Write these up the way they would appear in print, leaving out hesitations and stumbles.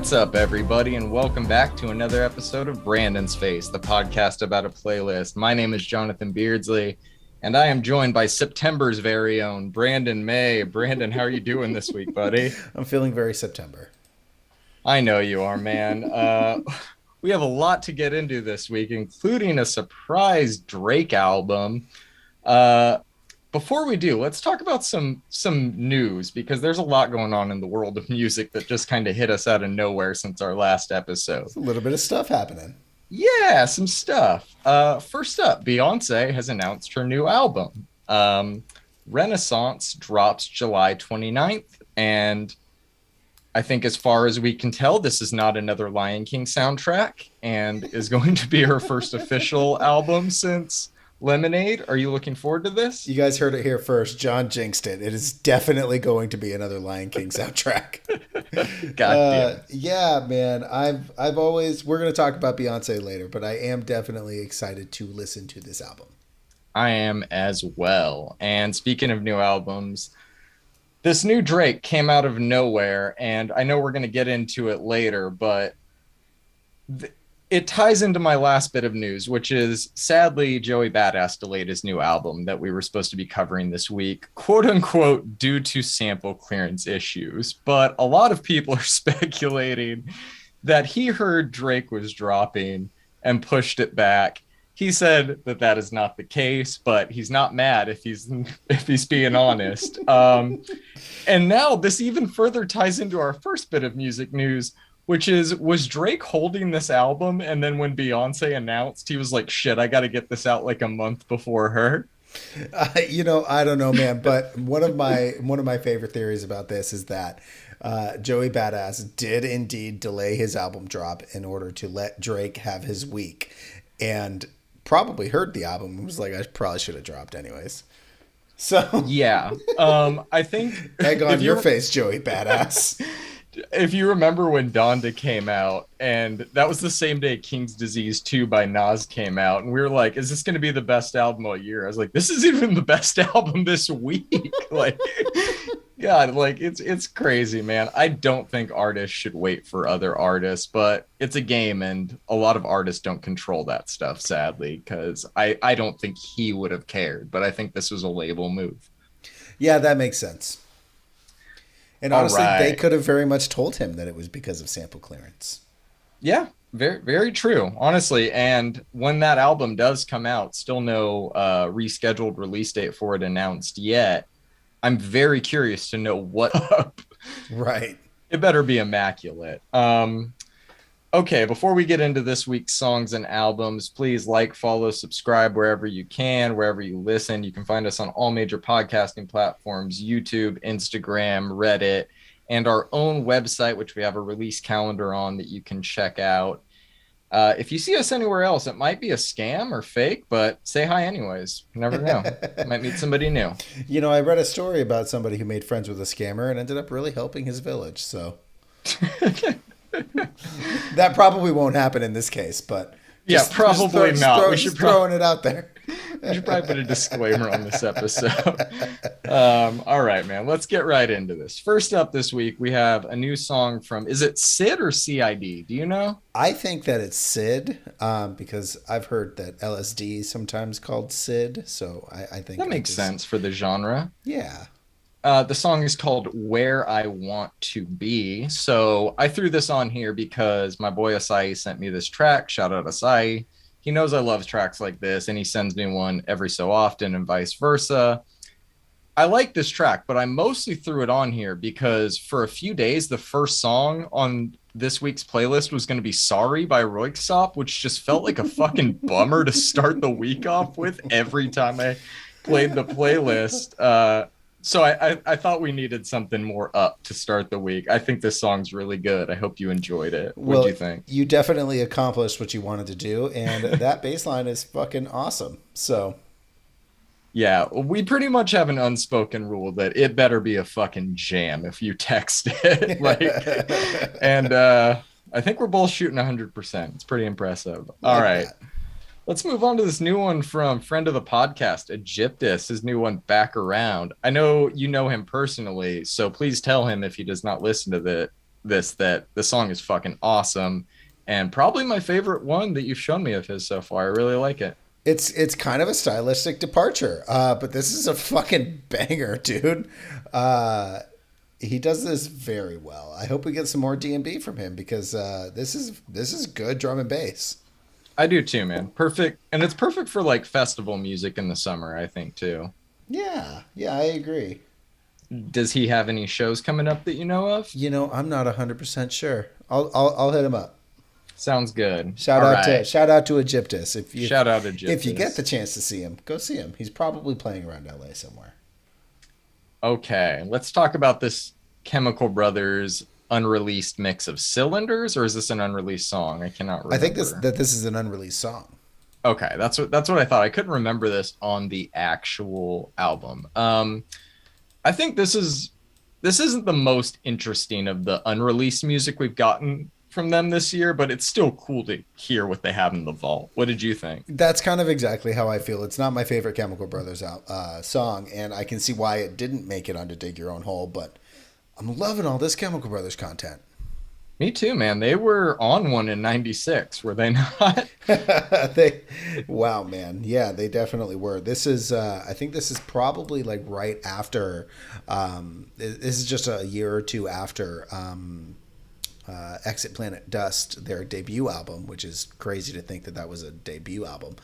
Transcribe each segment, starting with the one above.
What's up, everybody, and welcome back to another episode of Brandon's Face, the podcast about a playlist. My name is Jonathan Beardsley, and I am joined by September's very own Brandon May. Brandon, how are you doing this week, buddy? I'm feeling very September. I know you are, man. We have a lot to get into this week, including a surprise Drake album. Before we do, let's talk about some news, because there's a lot going on in the world of music that just kind of hit us out of nowhere since our last episode. There's a little bit of stuff happening. Yeah, some stuff. First up, Beyonce has announced her new album. Renaissance drops July 29th, and I think as far as we can tell, this is not another Lion King soundtrack and is going to be her first official album since Lemonade. Are you looking forward to this? You guys heard it here first. John jinxed it. It is definitely going to be another Lion King soundtrack. God damn. Yeah, man. I've always, we're going to talk about Beyonce later, but I am definitely excited to listen to this album. I am as well. And speaking of new albums, this new Drake came out of nowhere, and I know we're going to get into it later, but it ties into my last bit of news, which is sadly Joey Badass delayed his new album that we were supposed to be covering this week, quote unquote, due to sample clearance issues. But a lot of people are speculating that he heard Drake was dropping and pushed it back. He said that that is not the case, but he's not mad if he's being honest. And now this even further ties into our first bit of music news, which is, was Drake holding this album, and then when Beyonce announced, he was like, shit, I got to get this out like a month before her? I don't know, man, but one of my favorite theories about this is that Joey Badass did indeed delay his album drop in order to let Drake have his week, and probably heard the album and was like, I probably should have dropped anyways. So yeah, I think egg on your face, Joey Badass. If you remember when Donda came out, and that was the same day King's Disease 2 by Nas came out, and we were like, is this going to be the best album all year? I was like, this is even the best album this week. Like, God, like it's crazy, man. I don't think artists should wait for other artists, but it's a game, and a lot of artists don't control that stuff, sadly, because I don't think he would have cared, but I think this was a label move. Yeah, that makes sense. And honestly, right. They could have very much told him that it was because of sample clearance. Yeah, very, very true, honestly. And when that album does come out, still no rescheduled release date for it announced yet. I'm very curious to know what up. Right. It better be immaculate. Okay, before we get into this week's songs and albums, please like, follow, subscribe wherever you can, wherever you listen. You can find us on all major podcasting platforms, YouTube, Instagram, Reddit, and our own website, which we have a release calendar on that you can check out. If you see us anywhere else, it might be a scam or fake, but say hi anyways. You never know. Might meet somebody new. You know, I read a story about somebody who made friends with a scammer and ended up really helping his village, so... That probably won't happen in this case, but probably not. We should throwing it out there. We should probably put a disclaimer on this episode. All right, man. Let's get right into this. First up this week, we have a new song from, is it Sid or CID? Do you know? I think that it's Sid, because I've heard that LSD is sometimes called Sid, so I think that makes sense for the genre. Yeah. The song is called Where I Want to Be. So I threw this on here because my boy Asai sent me this track. Shout out Asai. He knows I love tracks like this, and he sends me one every so often and vice versa. I like this track, but I mostly threw it on here because for a few days, the first song on this week's playlist was going to be Sorry by Royksop, which just felt like a fucking bummer to start the week off with every time I played the playlist. So I thought we needed something more up to start the week. I think this song's really good. I hope you enjoyed it. What do you think? You definitely accomplished what you wanted to do, and that bass line is fucking awesome. So, yeah, we pretty much have an unspoken rule that it better be a fucking jam if you text it. And I think we're both shooting 100%. It's pretty impressive. All right. Let's move on to this new one from friend of the podcast, Egyptus, his new one, Back Around. I know you know him personally, so please tell him if he does not listen to that the song is fucking awesome, and probably my favorite one that you've shown me of his so far. I really like it. It's kind of a stylistic departure, but this is a fucking banger, dude. Uh, he does this very well. I hope we get some more D&B from him because this is good drum and bass. I do too, man. Perfect, and it's perfect for like festival music in the summer, I think too. Yeah, yeah, I agree. Does he have any shows coming up that you know of? I'm not 100% sure. I'll hit him up. Sounds good. All right. Shout out to Egyptus. Shout out to If you get the Gyptus. chance to see him, go see him. He's probably playing around LA somewhere. Okay, let's talk about this Chemical Brothers unreleased mix of Cylinders, or is this an unreleased song? I cannot I think remember. this is an unreleased song. Okay, that's what I thought. I couldn't remember this on the actual album. I think this isn't the most interesting of the unreleased music we've gotten from them this year, but it's still cool to hear what they have in the vault. What did you think? That's kind of exactly how I feel. It's not my favorite Chemical Brothers song, and I can see why it didn't make it onto Dig Your Own Hole. But I'm loving all this Chemical Brothers content. Me too, man. They were on one in '96, were they not? they, wow, man, yeah, they definitely were. I think this is probably like right after. This is just a year or two after. Exit Planet Dust, their debut album, which is crazy to think that that was a debut album,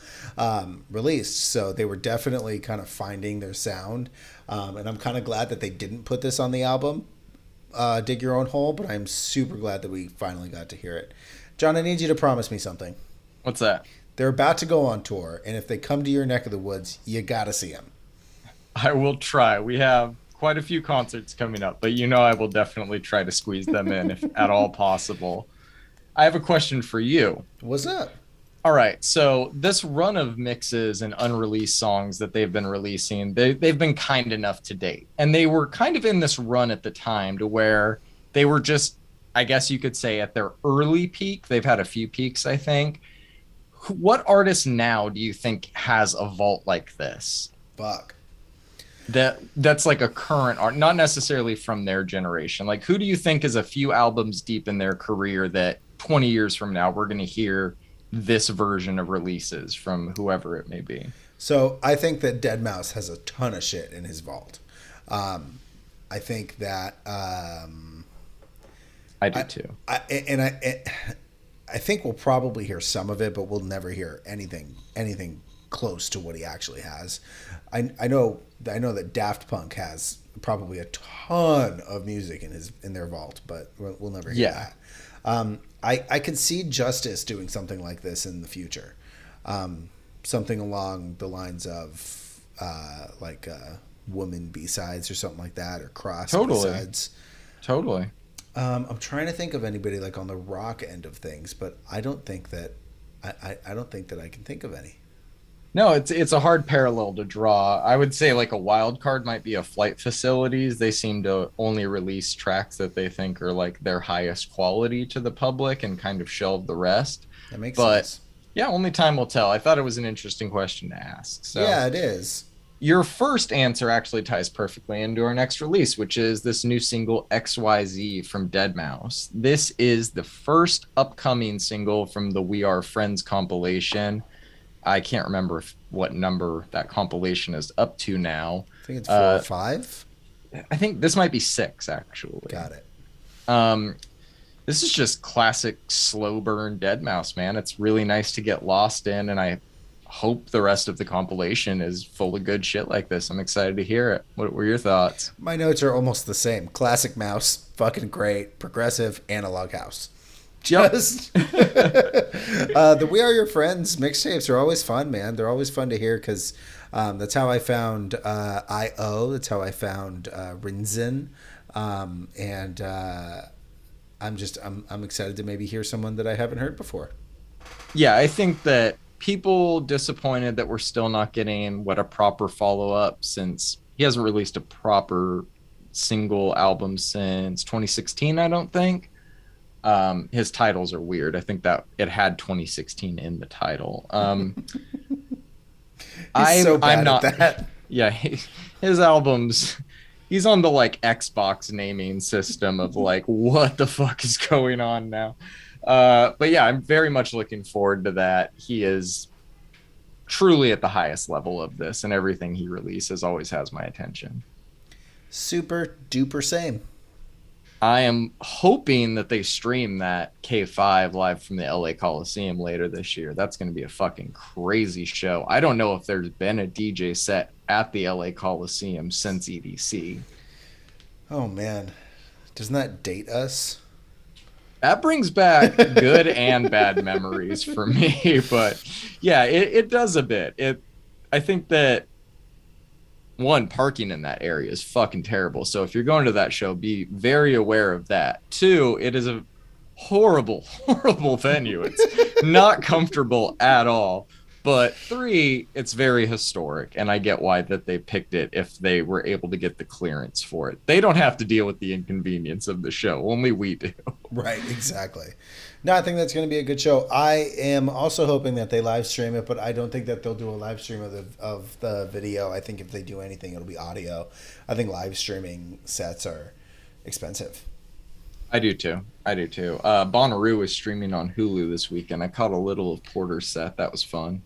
released. So they were definitely kind of finding their sound. And I'm kind of glad that they didn't put this on the album, Dig Your Own Hole, but I'm super glad that we finally got to hear it. John, I need you to promise me something. What's that? They're about to go on tour, and if they come to your neck of the woods, you got to see them. I will try. We have quite a few concerts coming up, but you know I will definitely try to squeeze them in if at all possible. I have a question for you. What's up? All right, so this run of mixes and unreleased songs that they've been releasing, they've been kind enough to date. And they were kind of in this run at the time to where they were just, I guess you could say, at their early peak. They've had a few peaks, I think. What artist now do you think has a vault like this? Fuck. That's like a current art, not necessarily from their generation. Like, who do you think is a few albums deep in their career that 20 years from now we're going to hear this version of releases from whoever it may be? So I think that Dead Mouse has a ton of shit in his vault. I think that I do too. I think we'll probably hear some of it, but we'll never hear anything close to what he actually has. I know that Daft Punk has probably a ton of music in their vault, but we'll never hear that. I could see Justice doing something like this in the future, something along the lines of Woman B-sides or something like that, or Cross B-sides. Totally. I'm trying to think of anybody like on the rock end of things, but I don't think that I don't think that I can think of any. No, it's a hard parallel to draw. I would say like a wild card might be a Flight Facilities. They seem to only release tracks that they think are like their highest quality to the public and kind of shelve the rest. That makes But sense. yeah, only time will tell. I thought it was an interesting question to ask. So Yeah, it is. your first answer actually ties perfectly into our next release, which is this new single XYZ from Dead Mouse. This is the first upcoming single from the We Are Friends compilation. I can't remember what number that compilation is up to now. I think it's 4 or 5. I think this might be 6, actually. Got it. Um, this is just classic slow burn Dead Mouse, man. It's really nice to get lost in, and I hope the rest of the compilation is full of good shit like this. I'm excited to hear it. What were your thoughts? My notes are almost the same. Classic Mouse, fucking great, progressive, analog house. Just the We Are Your Friends mixtapes are always fun, man. They're always fun to hear because that's how I found I.O. That's how I found Rinzin. And I'm excited to maybe hear someone that I haven't heard before. Yeah, I think that people disappointed that we're still not getting a proper follow-up, since he hasn't released a proper single album since 2016, I don't think. His titles are weird. I think that it had 2016 in the title. He's so bad I'm not at that. Yeah, his albums, he's on the like Xbox naming system of like what the fuck is going on now. But yeah, I'm very much looking forward to that. He is truly at the highest level of this, and everything he releases always has my attention. Super duper same. I am hoping that they stream that K5 live from the LA Coliseum later this year. That's going to be a fucking crazy show. I don't know if there's been a DJ set at the LA Coliseum since EDC. Oh man, doesn't that date us? That brings back good and bad memories for me, but yeah, it does a bit. I think that one, parking in that area is fucking terrible. So if you're going to that show, be very aware of that. Two, it is a horrible, horrible venue. It's not comfortable at all. But three, it's very historic, and I get why that they picked it if they were able to get the clearance for it. They don't have to deal with the inconvenience of the show. Only we do. Right, exactly. No, I think that's going to be a good show. I am also hoping that they live stream it, but I don't think that they'll do a live stream of the video. I think if they do anything, it'll be audio. I think live streaming sets are expensive. I do too. I do too. Bonnaroo was streaming on Hulu this weekend. I caught a little of Porter's set. That was fun.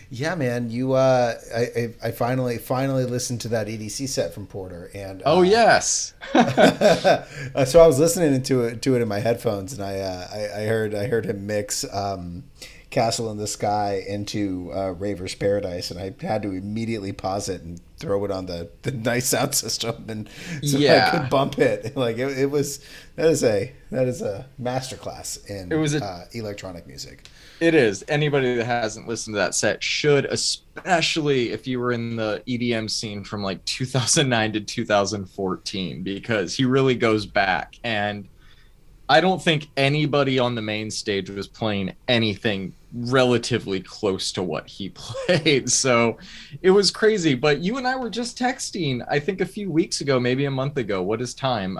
Yeah, man. I finally listened to that EDC set from Porter, and Oh yes. so I was listening to it in my headphones, and I heard him mix Castle in the Sky into Raver's Paradise, and I had to immediately pause it and throw it on the nice sound system, and so I could bump it. Like it was that is a masterclass in electronic music. It is. Anybody that hasn't listened to that set should, especially if you were in the EDM scene from like 2009 to 2014, because he really goes back. And I don't think anybody on the main stage was playing anything relatively close to what he played. So it was crazy. But you and I were just texting, I think a few weeks ago, maybe a month ago. What is time?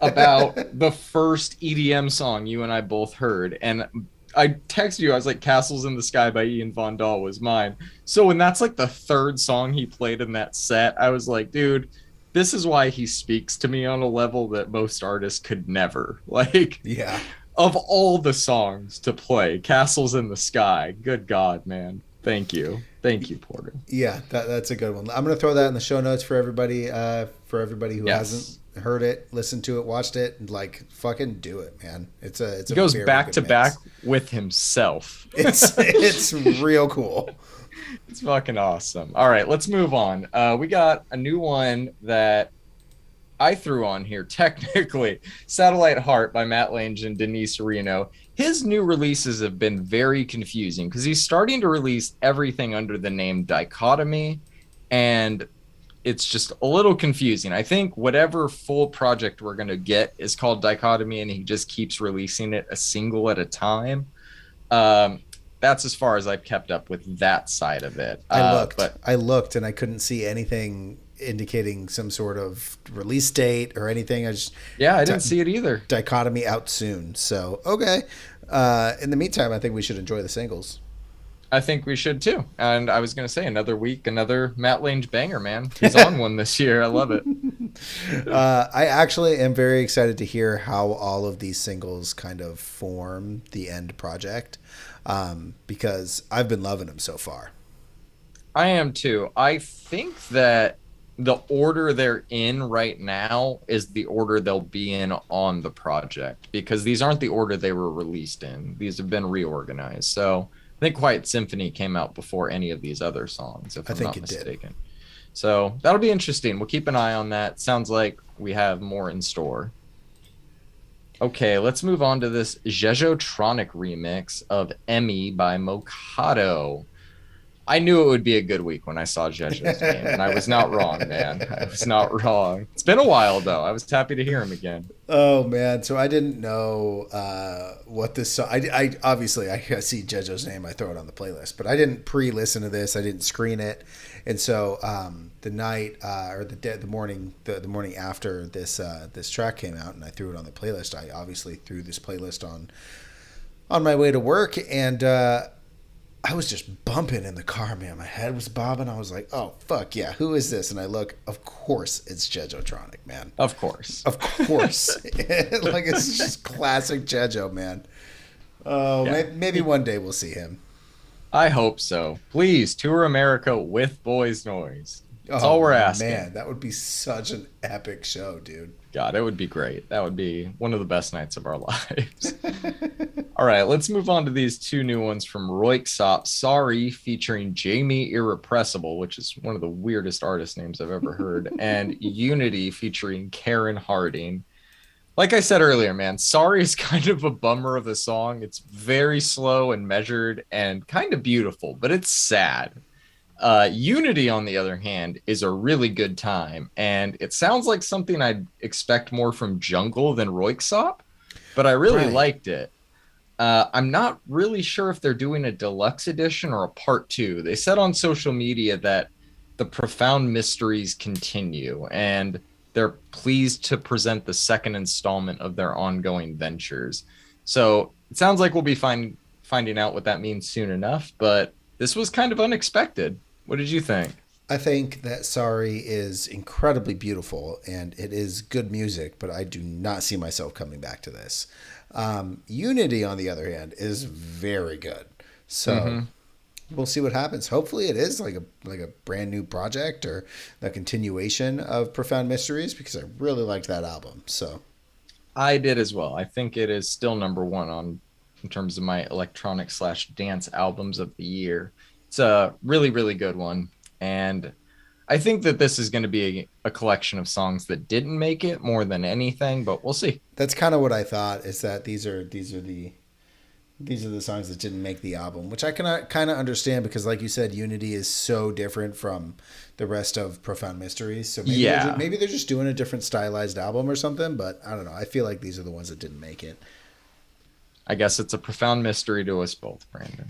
About the first EDM song you and I both heard. And I texted you, I was like, Castles in the Sky by Ian Von Dahl was mine. So when that's like the third song he played in that set, I was like, dude, this is why he speaks to me on a level that most artists could never. Like, yeah, of all the songs to play, Castles in the Sky, good God, man. Thank you. Thank you, Porter. Yeah, that's a good one. I'm going to throw that in the show notes for everybody who hasn't heard it, listened to it, watched it, and like fucking do it, man. He goes back to back with himself. It's real cool. It's fucking awesome. All right, let's move on. We got a new one that I threw on here, technically. Satellite Heart by Matt Lange and Denise Reno. His new releases have been very confusing because he's starting to release everything under the name Dichotomy, and it's just a little confusing. I think whatever full project we're going to get is called Dichotomy, and he just keeps releasing it a single at a time. That's as far as I've kept up with that side of it. I looked and I couldn't see anything indicating some sort of release date or anything. I didn't see it either. Dichotomy out soon. So, okay. In the meantime, I think we should enjoy the singles. I think we should too. And I was going to say, another week, another Matt Lange banger, man. He's on one this year. I love it. I actually am very excited to hear how all of these singles kind of form the end project, because I've been loving them so far. I am too. I think that the order they're in right now is the order they'll be in on the project, because these aren't the order they were released in. These have been reorganized. So I think Quiet Symphony came out before any of these other songs, if I'm not mistaken. So that'll be interesting. We'll keep an eye on that. Sounds like we have more in store. Okay, let's move on to this Jejotronic remix of Emmy by Mokado. I knew it would be a good week when I saw Jejo's name, and I was not wrong, man. I was not wrong. It's been a while, though. I was happy to hear him again. Oh, man. So I didn't know what this song... I obviously, I see Jejo's name, I throw it on the playlist, but I didn't pre-listen to this. I didn't screen it. And so the night or the morning after this track came out and I threw it on the playlist, I obviously threw this playlist on my way to work, and I was just bumping in the car, man. My head was bobbing. I was like, "Oh fuck yeah, who is this?" And I look, of course, it's Jejotronic, man. Of course. Of course, like it's just classic Jejo, man. Oh, Yeah. maybe one day we'll see him. I hope so. Please tour America with Boys Noise. That's all Oh we're man, asking. that would be such an epic show, dude. God, it would be great. That would be one of the best nights of our lives. All right, let's move on to these two new ones from Roixop. Sorry, featuring Jamie Irrepressible, which is one of the weirdest artist names I've ever heard, and Unity featuring Karen Harding. Like I said earlier, man, Sorry is kind of a bummer of a song. It's very slow and measured and kind of beautiful, but it's sad. Unity, on the other hand, is a really good time, and it sounds like something I'd expect more from Jungle than Roixop, but I really Right. liked it. I'm not really sure if they're doing a deluxe edition or a part two. They said on social media that the profound mysteries continue, and they're pleased to present the second installment of their ongoing ventures. So it sounds like we'll be finding out what that means soon enough, but this was kind of unexpected. What did you think? I think that Sorry is incredibly beautiful and it is good music, but I do not see myself coming back to this. Unity, on the other hand, is very good. So Mm-hmm. we'll see what happens. Hopefully, it is like a brand new project or a continuation of Profound Mysteries because I really liked that album. So I did as well. I think it is still number one on in terms of my electronic slash dance albums of the year. It's a really, really good one. And I think that this is going to be a collection of songs that didn't make it more than anything, but we'll see. that's kind of what I thought. Is that these are the songs that didn't make the album, which I can kind of understand because, like you said, Unity is so different from the rest of Profound Mysteries. So Yeah, maybe they're just doing a different stylized album or something. But I don't know. I feel like these are the ones that didn't make it. I guess it's a profound mystery to us both, Brandon.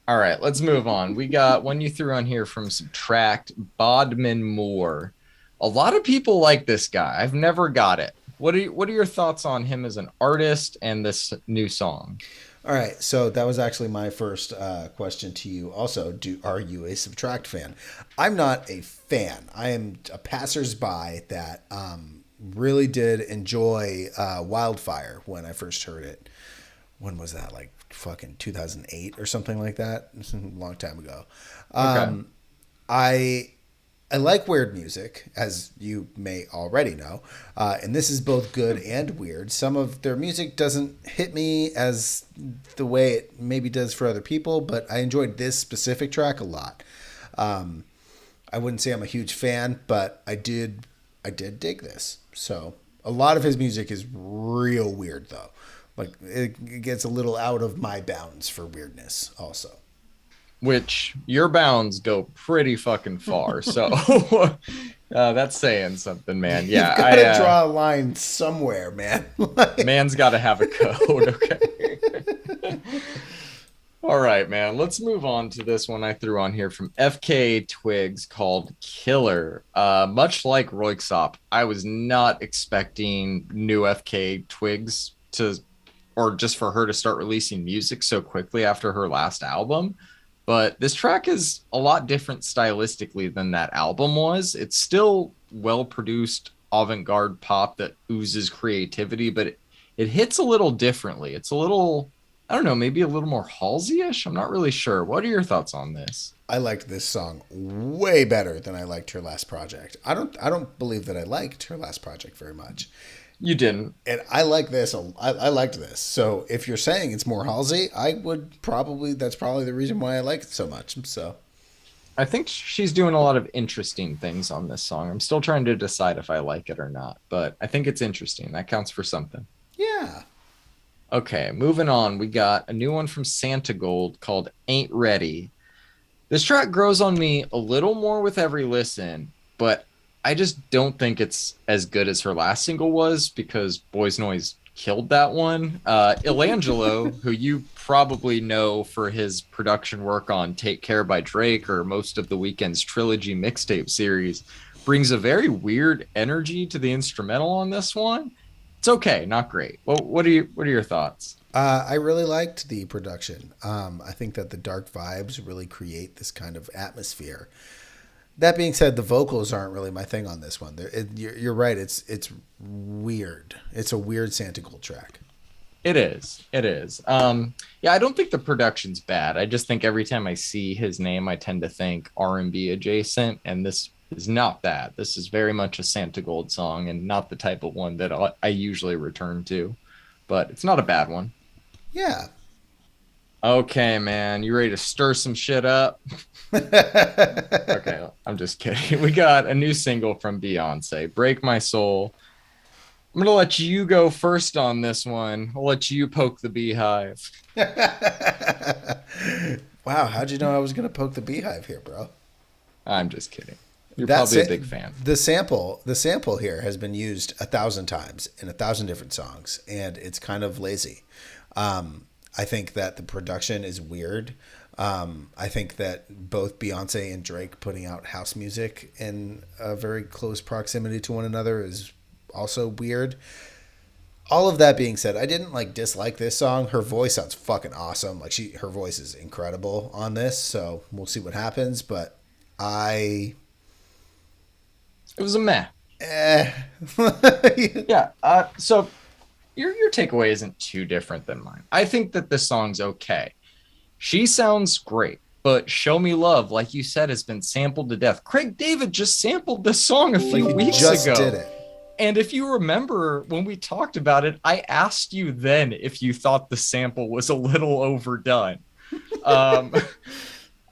All right, let's move on. We got one you threw on here from Subtract, Bodmin Moore. A lot of people like this guy. I've never got it. What are your thoughts on him as an artist and this new song? All right, so that was actually my first question to you. Also, are you a Subtract fan? I'm not a fan. I am a passersby that really did enjoy Wildfire when I first heard it. When was that? Like fucking 2008 or something like that. It was a long time ago. Okay. I I like weird music, as you may already know, and this is both good and weird. Some of their music doesn't hit me as the way it maybe does for other people, but I enjoyed this specific track a lot. I wouldn't say I'm a huge fan, but I did dig this. So a lot of his music is real weird, though. Like it gets a little out of my bounds for weirdness, also. Which your bounds go pretty fucking far. So that's saying something, man. Yeah, You've got to draw a line somewhere, man. Like, man's got to have a code. Okay. All right, man. Let's move on to this one I threw on here from FK Twigs called Killer. Much like Roixop, I was not expecting new FK Twigs to, or just for her to start releasing music so quickly after her last album. But this track is a lot different stylistically than that album was. It's still well produced avant garde pop that oozes creativity, but it hits a little differently. It's a little, I don't know, maybe a little more Halsey-ish. I'm not really sure. What are your thoughts on this? I liked this song way better than I liked her last project. I don't believe that I liked her last project very much. You didn't. And I like this. I liked this. So if you're saying it's more Halsey, that's probably the reason why I like it so much. So I think she's doing a lot of interesting things on this song. I'm still trying to decide if I like it or not, but I think it's interesting. That counts for something. yeah. Okay, moving on. We got a new one from Santa Gold called Ain't Ready. This track grows on me a little more with every listen, but I just don't think it's as good as her last single was because Boys Noise killed that one. Ilangelo, who you probably know for his production work on Take Care by Drake or most of the Weeknd's trilogy mixtape series, brings a very weird energy to the instrumental on this one. It's okay, not great. Well, what are your thoughts? I really liked the production. I think that the dark vibes really create this kind of atmosphere. That being said, the vocals aren't really my thing on this one. You're right. It's weird. It's a weird Santigold track. It is. It is. Yeah, I don't think the production's bad. I just think every time I see his name, I tend to think R&B adjacent, and this is not that. This is very much a Santa Gold song, and not the type of one that I usually return to. But it's not a bad one. Yeah. Okay, man, you ready to stir some shit up? Okay, I'm just kidding. We got a new single from Beyonce, "Break My Soul." I'm gonna let you go first on this one. I'll let you poke the beehive. Wow, how'd you know I was gonna poke the beehive here, bro? I'm just kidding. You're That's probably a it. big fan. The sample here has been used 1,000 times in 1,000 different songs, and it's kind of lazy. I think that the production is weird. I think that both Beyonce and Drake putting out house music in a very close proximity to one another is also weird. All of that being said, I didn't like dislike this song. Her voice sounds fucking awesome. Like her voice is incredible on this. So we'll see what happens. But I, It was a meh. eh. Yeah. So your takeaway isn't too different than mine. I think that this song's okay. She sounds great, but "Show Me Love," like you said, has been sampled to death. Craig David just sampled this song a Like few he weeks just ago. did it. And if you remember when we talked about it, I asked you then if you thought the sample was a little overdone. Um,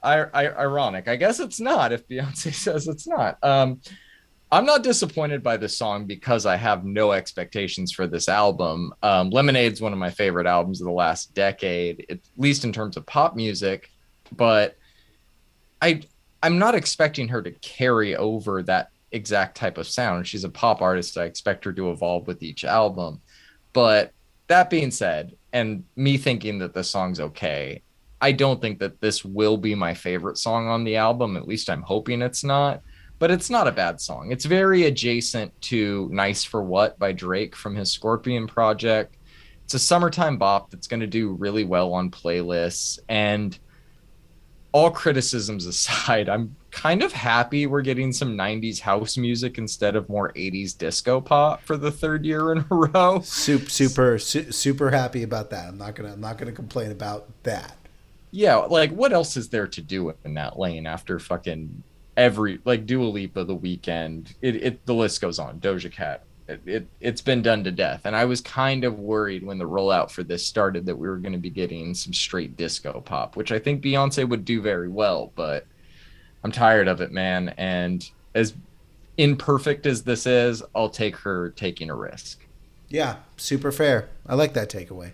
ironic. I guess it's not if Beyonce says it's not. I'm not disappointed by this song because I have no expectations for this album. Lemonade's one of my favorite albums of the last decade, at least in terms of pop music. But I I'm not expecting her to carry over that exact type of sound. She's a pop artist. I expect her to evolve with each album. But that being said, and me thinking that the song's okay, I don't think that this will be my favorite song on the album. At least I'm hoping it's not. But it's not a bad song. It's very adjacent to "Nice for What" by Drake from his Scorpion project. It's a summertime bop that's going to do really well on playlists. And all criticisms aside, I'm kind of happy we're getting some 90s house music instead of more 80s disco pop for the third year in a row. Super happy about that. I'm not gonna complain about that. Yeah, like what else is there to do in that lane after fucking every like Dua Lipa, The Weeknd, the list goes on. Doja Cat, it's been done to death. And I was kind of worried when the rollout for this started that we were going to be getting some straight disco pop, which I think Beyonce would do very well, but I'm tired of it, man. And as imperfect as this is, I'll take her taking a risk. Yeah, super fair. I like that takeaway.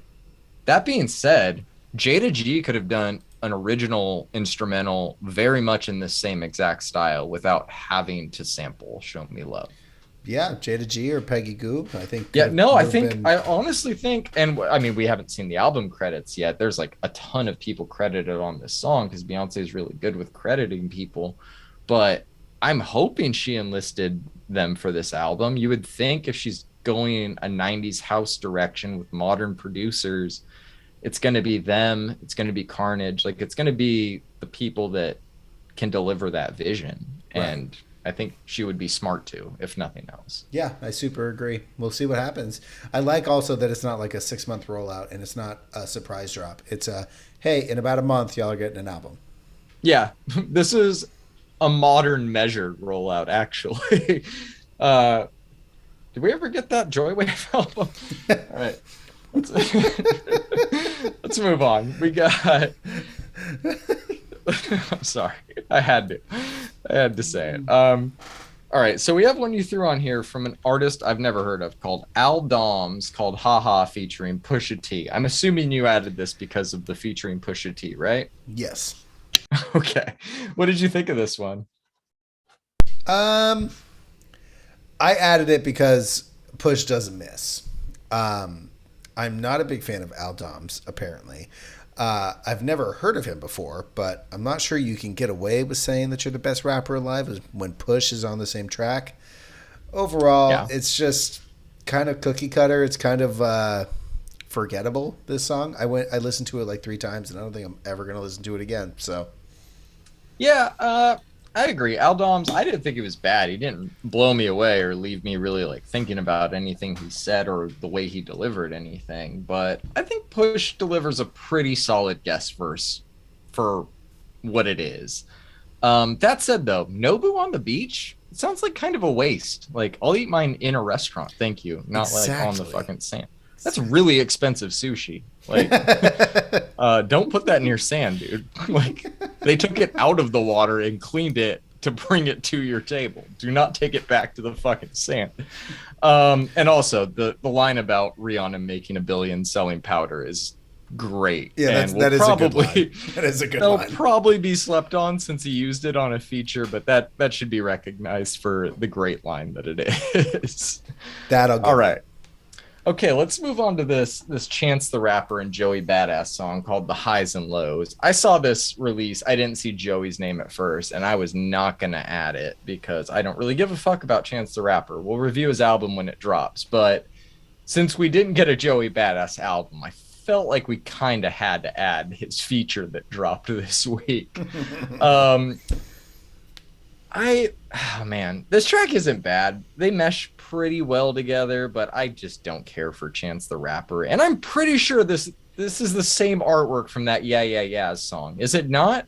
That being said, Jada G could have done an original instrumental very much in the same exact style without having to sample "Show Me Love." Yeah, Jada G or Peggy Goo, I think. Yeah, no, been... I honestly think, and I mean, we haven't seen the album credits yet. There's like a ton of people credited on this song because Beyonce is really good with crediting people. But I'm hoping she enlisted them for this album. You would think if she's going a 90s house direction with modern producers, it's going to be them. It's going to be Carnage. Like it's going to be the people that can deliver that vision. Right. And I think she would be smart to, if nothing else. Yeah, I super agree. We'll see what happens. I like also that it's not like a 6-month rollout and it's not a surprise drop. It's a, hey, in about a month, y'all are getting an album. Yeah, this is a modern measured rollout, actually. Did we ever get that Joywave album? All right. Let's move on. We got. I'm sorry. I had to say it. All right. So we have one you threw on here from an artist I've never heard of called Al Doms, called Haha featuring Pusha T. I'm assuming you added this because of the featuring Pusha T, right? Yes. Okay. What did you think of this one? I added it because Push doesn't miss. I'm not a big fan of Al Doms, apparently. I've never heard of him before, but I'm not sure you can get away with saying that you're the best rapper alive when Push is on the same track. Overall, It's just kind of cookie cutter. It's kind of forgettable. This song, I listened to it like 3 times, and I don't think I'm ever gonna listen to it again. So Yeah, I agree. Aldom's, I didn't think he was bad. He didn't blow me away or leave me really like thinking about anything he said or the way he delivered anything. But I think Push delivers a pretty solid guest verse for what it is. That said, though, Nobu on the beach, it sounds like kind of a waste. Like, I'll eat mine in a restaurant, thank you, not like on the exactly. fucking sand. That's really expensive sushi. Like, don't put that near sand, dude. Like, they took it out of the water and cleaned it to bring it to your table. Do not take it back to the fucking sand. And also, the line about Rihanna making a billion selling powder is great. Yeah, And that will is a good probably line. That is a good that'll line. probably be slept on since he used it on a feature, but that should be recognized for the great line that it is. That'll All give you. right. Okay, let's move on to this Chance the Rapper and Joey Badass song called The Highs and Lows. I saw this release. I didn't see Joey's name at first, and I was not going to add it because I don't really give a fuck about Chance the Rapper. We'll review his album when it drops, but since we didn't get a Joey Badass album, I felt like we kind of had to add his feature that dropped this week. Um, oh man, this track isn't bad. They mesh pretty well together, but I just don't care for Chance the Rapper. And I'm pretty sure this is the same artwork from that Yeah Yeah Yeahs song. Is it not?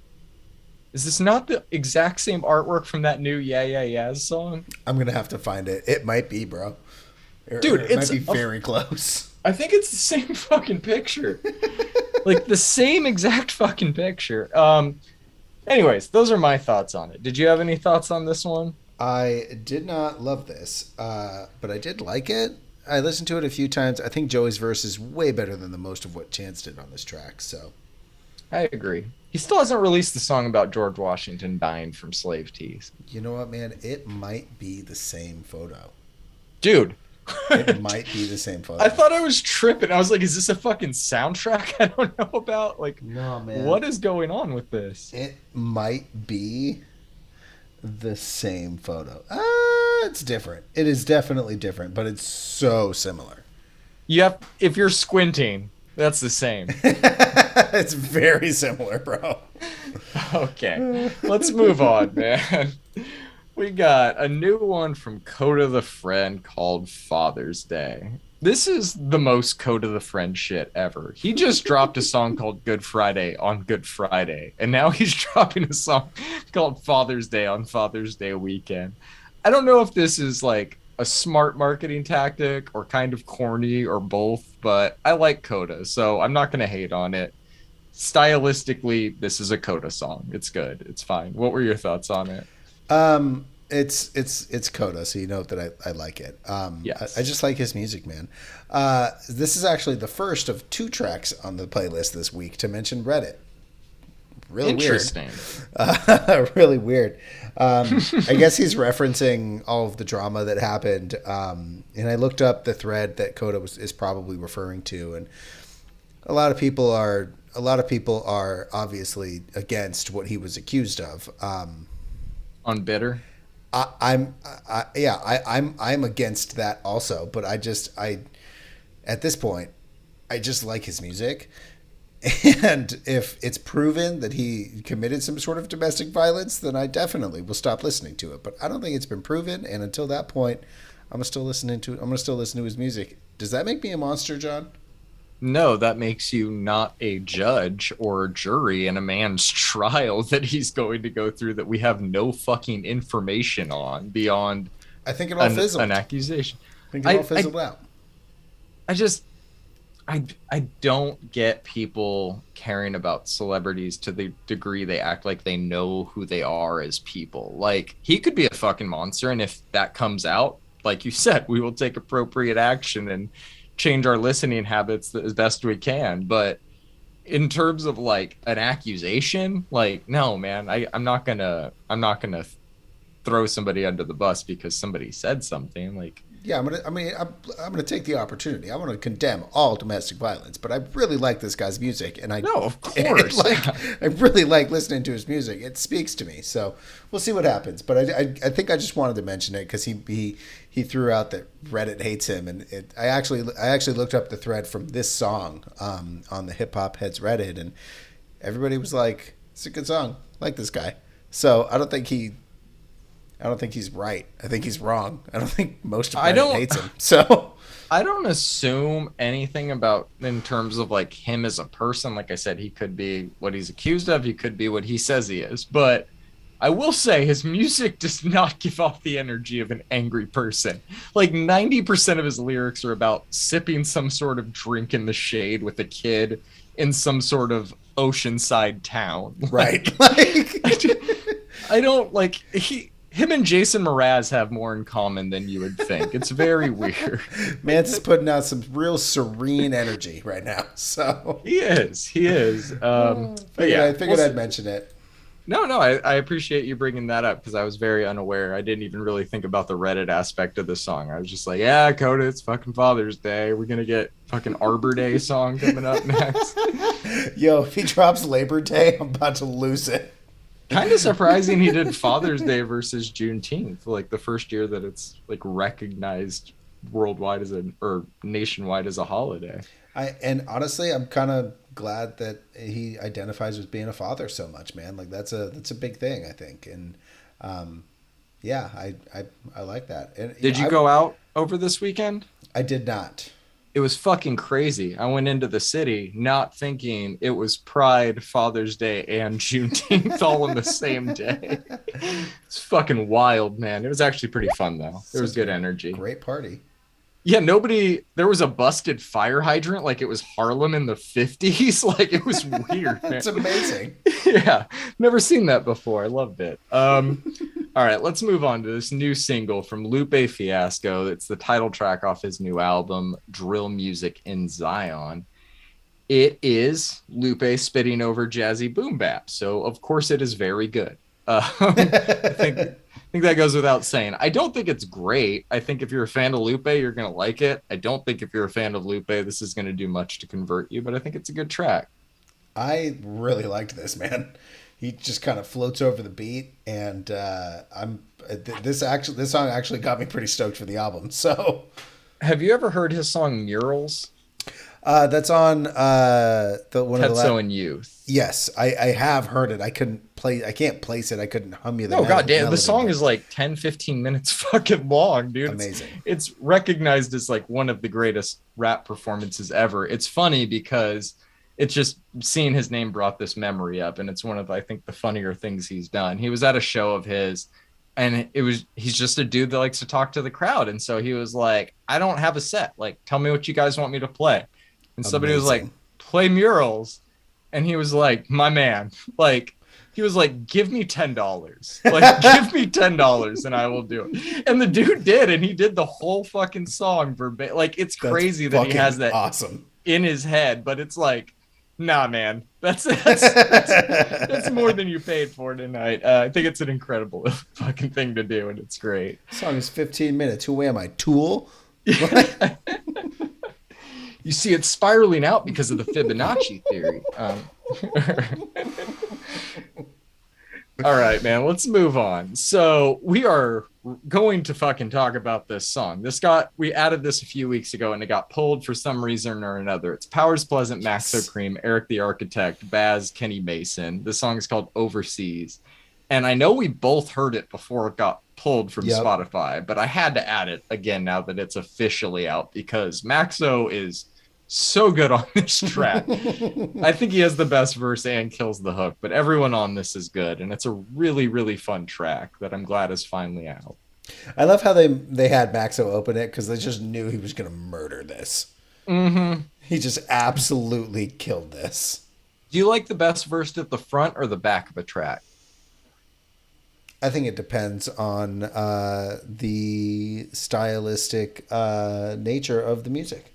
Is this not the exact same artwork from that new Yeah Yeah Yeahs song? I'm gonna have to find it. It might be, bro. Dude, It might be very close. I think it's the same fucking picture. Like the same exact fucking picture. Anyways, those are my thoughts on it. Did you have any thoughts on this one? I did not love this, but I did like it. I listened to it a few times. I think Joey's verse is way better than the most of what Chance did on this track. So I agree. He still hasn't released the song about George Washington dying from slave teas. you know what, man? It might be the same photo. Dude. It might be the same I photo. thought I was tripping. I was like, is this a fucking soundtrack I don't know about? Like, No, man. what is going on with this? It might be the same photo. It's different. It is definitely different, but it's so similar. If you're squinting, that's the same. It's very similar, bro. Okay, let's move on, man. We got a new one from Coda the Friend called Father's Day. This is the most Coda the Friend shit ever. He just dropped a song called Good Friday on Good Friday, and now he's dropping a song called Father's Day on Father's Day weekend. I don't know if this is like a smart marketing tactic or kind of corny or both, but I like Coda, so I'm not going to hate on it. Stylistically, this is a Coda song. It's good. It's fine. What were your thoughts on it? It's Coda, so you know that I like it. I Yes. just like his music, man. This is actually the first of 2 tracks on the playlist this week to mention Reddit. Really weird. Interesting. Really weird. I guess he's referencing all of the drama that happened. And I looked up the thread that Coda is probably referring to, and a lot of people are obviously against what he was accused of. On Bitter? I'm against that also, but I at this point I just like his music, and if it's proven that he committed some sort of domestic violence, then I definitely will stop listening to it. But I don't think it's been proven, and until that point, I'm gonna still listen to his music. Does that make me a monster, John? No, that makes you not a judge or a jury in a man's trial that he's going to go through that we have no fucking information on beyond I think it all fizzled. an accusation. I think it all fizzled out. I just I don't get people caring about celebrities to the degree they act like they know who they are as people. Like he could be a fucking monster, and if that comes out, like you said, we will take appropriate action and change our listening habits as best we can. But in terms of like an accusation, like no, man, I'm not gonna throw somebody under the bus because somebody said something. Like Yeah, I'm gonna take the opportunity. I want to condemn all domestic violence, but I really like this guy's music, and No, of course. I really like listening to his music. It speaks to me. So we'll see what happens. But I think I just wanted to mention it because he threw out that Reddit hates him, and I actually looked up the thread from this song on the Hip Hop Heads Reddit, and everybody was like, "It's a good song. I like this guy." So I don't think he's right. I think he's wrong. I don't think most of I Reddit don't hates him. So I don't assume anything about in terms of like him as a person. Like I said, he could be what he's accused of, he could be what he says he is. But I will say his music does not give off the energy of an angry person. Like 90% of his lyrics are about sipping some sort of drink in the shade with a kid in some sort of oceanside town. right, Like I don't like him and Jason Mraz have more in common than you would think. It's very weird. Mance is putting out some real serene energy right now. So He is. He is. But yeah, I figured I'd mention it. no. I appreciate you bringing that up because I was very unaware. I didn't even really think about the Reddit aspect of the song. I was just like, yeah, Coda, it's fucking Father's Day. We're gonna get fucking Arbor Day song coming up next. Yo, if he drops Labor Day, I'm about to lose it. Kind of surprising he did Father's Day versus Juneteenth, like the first year that it's like recognized worldwide as or nationwide as a holiday. And honestly, I'm kind of glad that he identifies with being a father so much, man. Like that's a big thing, I think. And yeah, I like that. And Did you go out over this weekend? I did not. It was fucking crazy. I went into the city not thinking it was Pride, Father's Day, and Juneteenth all in the same day. It's fucking wild, man. It was actually pretty fun though. There was good energy. Great party. Yeah, there was a busted fire hydrant like it was Harlem in the 50s. Like it was weird, man. That's amazing. Yeah, never seen that before. I loved it. All right, let's move on to this new single from Lupe Fiasco. It's the title track off his new album, Drill Music in Zion. It is Lupe spitting over jazzy boom bap, so of course it is very good. I think that goes without saying. I don't think it's great. I think if you're a fan of Lupe, you're going to like it. I don't think if you're a fan of Lupe, this is going to do much to convert you, but I think it's a good track. I really liked this, man. He just kind of floats over the beat, and this song actually got me pretty stoked for the album. So, have you ever heard his song Murals? That's on the one of the Tetsuo and Youth. Yes, I have heard it. I can't place it. I couldn't hum you the No, goddamn. melody, The song is like 10, 15 minutes fucking long, dude. Amazing. It's recognized as like one of the greatest rap performances ever. It's funny because it's just seeing his name brought this memory up, and it's one of, I think, the funnier things he's done. He was at a show of his, and he's just a dude that likes to talk to the crowd. And so he was like, I don't have a set. Like, tell me what you guys want me to play. And somebody was like, play Murals. And he was like, my man, like, he was like, give me $10. Like, give me $10 and I will do it. And the dude did. And he did the whole fucking song verbatim. Like, it's crazy that he has that awesome in his head, but it's like, nah, man, that's more than you paid for tonight. I think it's an incredible fucking thing to do, and it's great. The song is 15 minutes. Who am I, Tool? You see, it's spiraling out because of the Fibonacci theory. All right, man, let's move on. So we are going to fucking talk about this song. We added this a few weeks ago and it got pulled for some reason or another. It's Powers Pleasant, Maxo Cream, Eric the Architect, Baz, Kenny Mason. The song is called Overseas. And I know we both heard it before it got pulled from Spotify, but I had to add it again now that it's officially out because Maxo is so good on this track. I think he has the best verse and kills the hook, but everyone on this is good. And it's a really, really fun track that I'm glad is finally out. I love how they had Maxo open it because they just knew he was going to murder this. Mm-hmm. He just absolutely killed this. Do you like the best verse at the front or the back of a track? I think it depends on the stylistic nature of the music.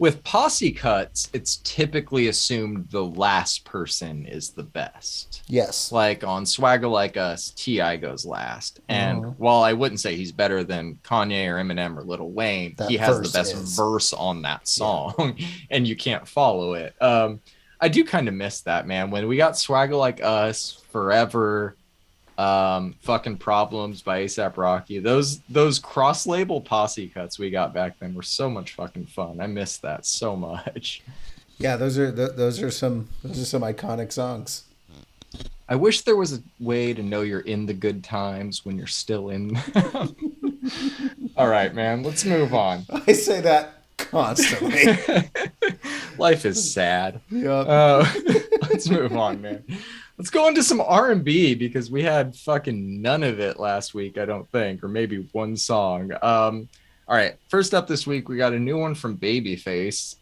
with posse cuts, it's typically assumed the last person is the best. Yes. Like on Swagger Like Us, T.I. goes last. And Mm-hmm. while I wouldn't say he's better than Kanye or Eminem or Lil Wayne, he That has the verse best is. verse on that Yeah. song, and you can't follow it. I do kind of miss that, man. When we got Swagger Like Us, Forever, fucking Problems by ASAP Rocky, those cross label posse cuts we got back then were so much fucking fun. I miss that so much. Yeah, those are some iconic songs. I wish there was a way to know you're in the good times when you're still in them. All right, man, let's move on. I say that constantly. Life is sad. Yep. Uh, let's move on, man. Let's go into some R&B because we had fucking none of it last week, I don't think, or maybe one song. All right, first up this week, we got a new one from Babyface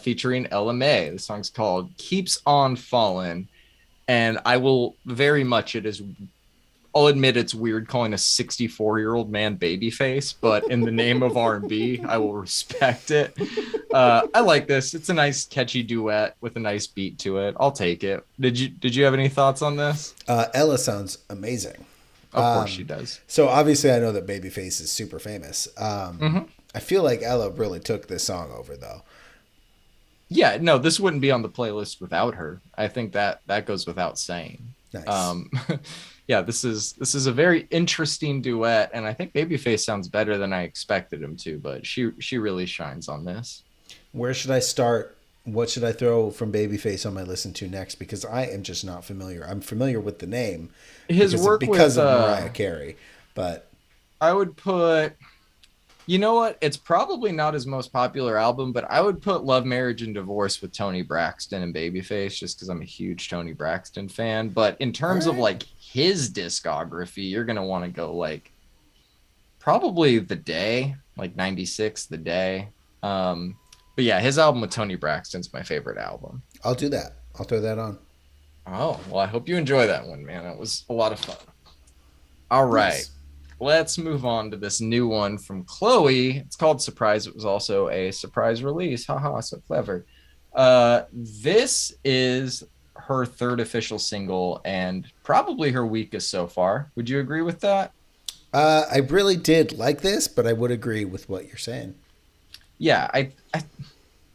featuring LMA. The song's called Keeps On Fallin'. And I will very much, I'll admit it's weird calling a 64-year-old man Babyface, but in the name of R&B, I will respect it. I like this. It's a nice catchy duet with a nice beat to it. I'll take it. Did you have any thoughts on this? Ella sounds amazing. Of course she does. So obviously, I know that Babyface is super famous. Mm-hmm. I feel like Ella really took this song over, though. Yeah, no, this wouldn't be on the playlist without her. I think that goes without saying. Nice. Yeah, this is a very interesting duet, and I think Babyface sounds better than I expected him to, but she really shines on this. Where should I start? What should I throw from Babyface on my listen to next? Because I am just not familiar. I'm familiar with the name His work because with of Mariah Carey, but I would put, you know what? It's probably not his most popular album, but I would put Love, Marriage, and Divorce with Tony Braxton and Babyface just because I'm a huge Tony Braxton fan. But in terms of right. like his discography, you're going to want to go like probably The Day, like 96, The Day. But yeah, his album with Tony Braxton's my favorite album. I'll do that. I'll throw that on. Oh, well, I hope you enjoy that one, man. It was a lot of fun. All right. Nice. Let's move on to this new one from Chloe. It's called Surprise. It was also a surprise release. Haha, so clever. This is her third official single and probably her weakest so far. Would you agree with that? I really did like this, but I would agree with what you're saying. Yeah,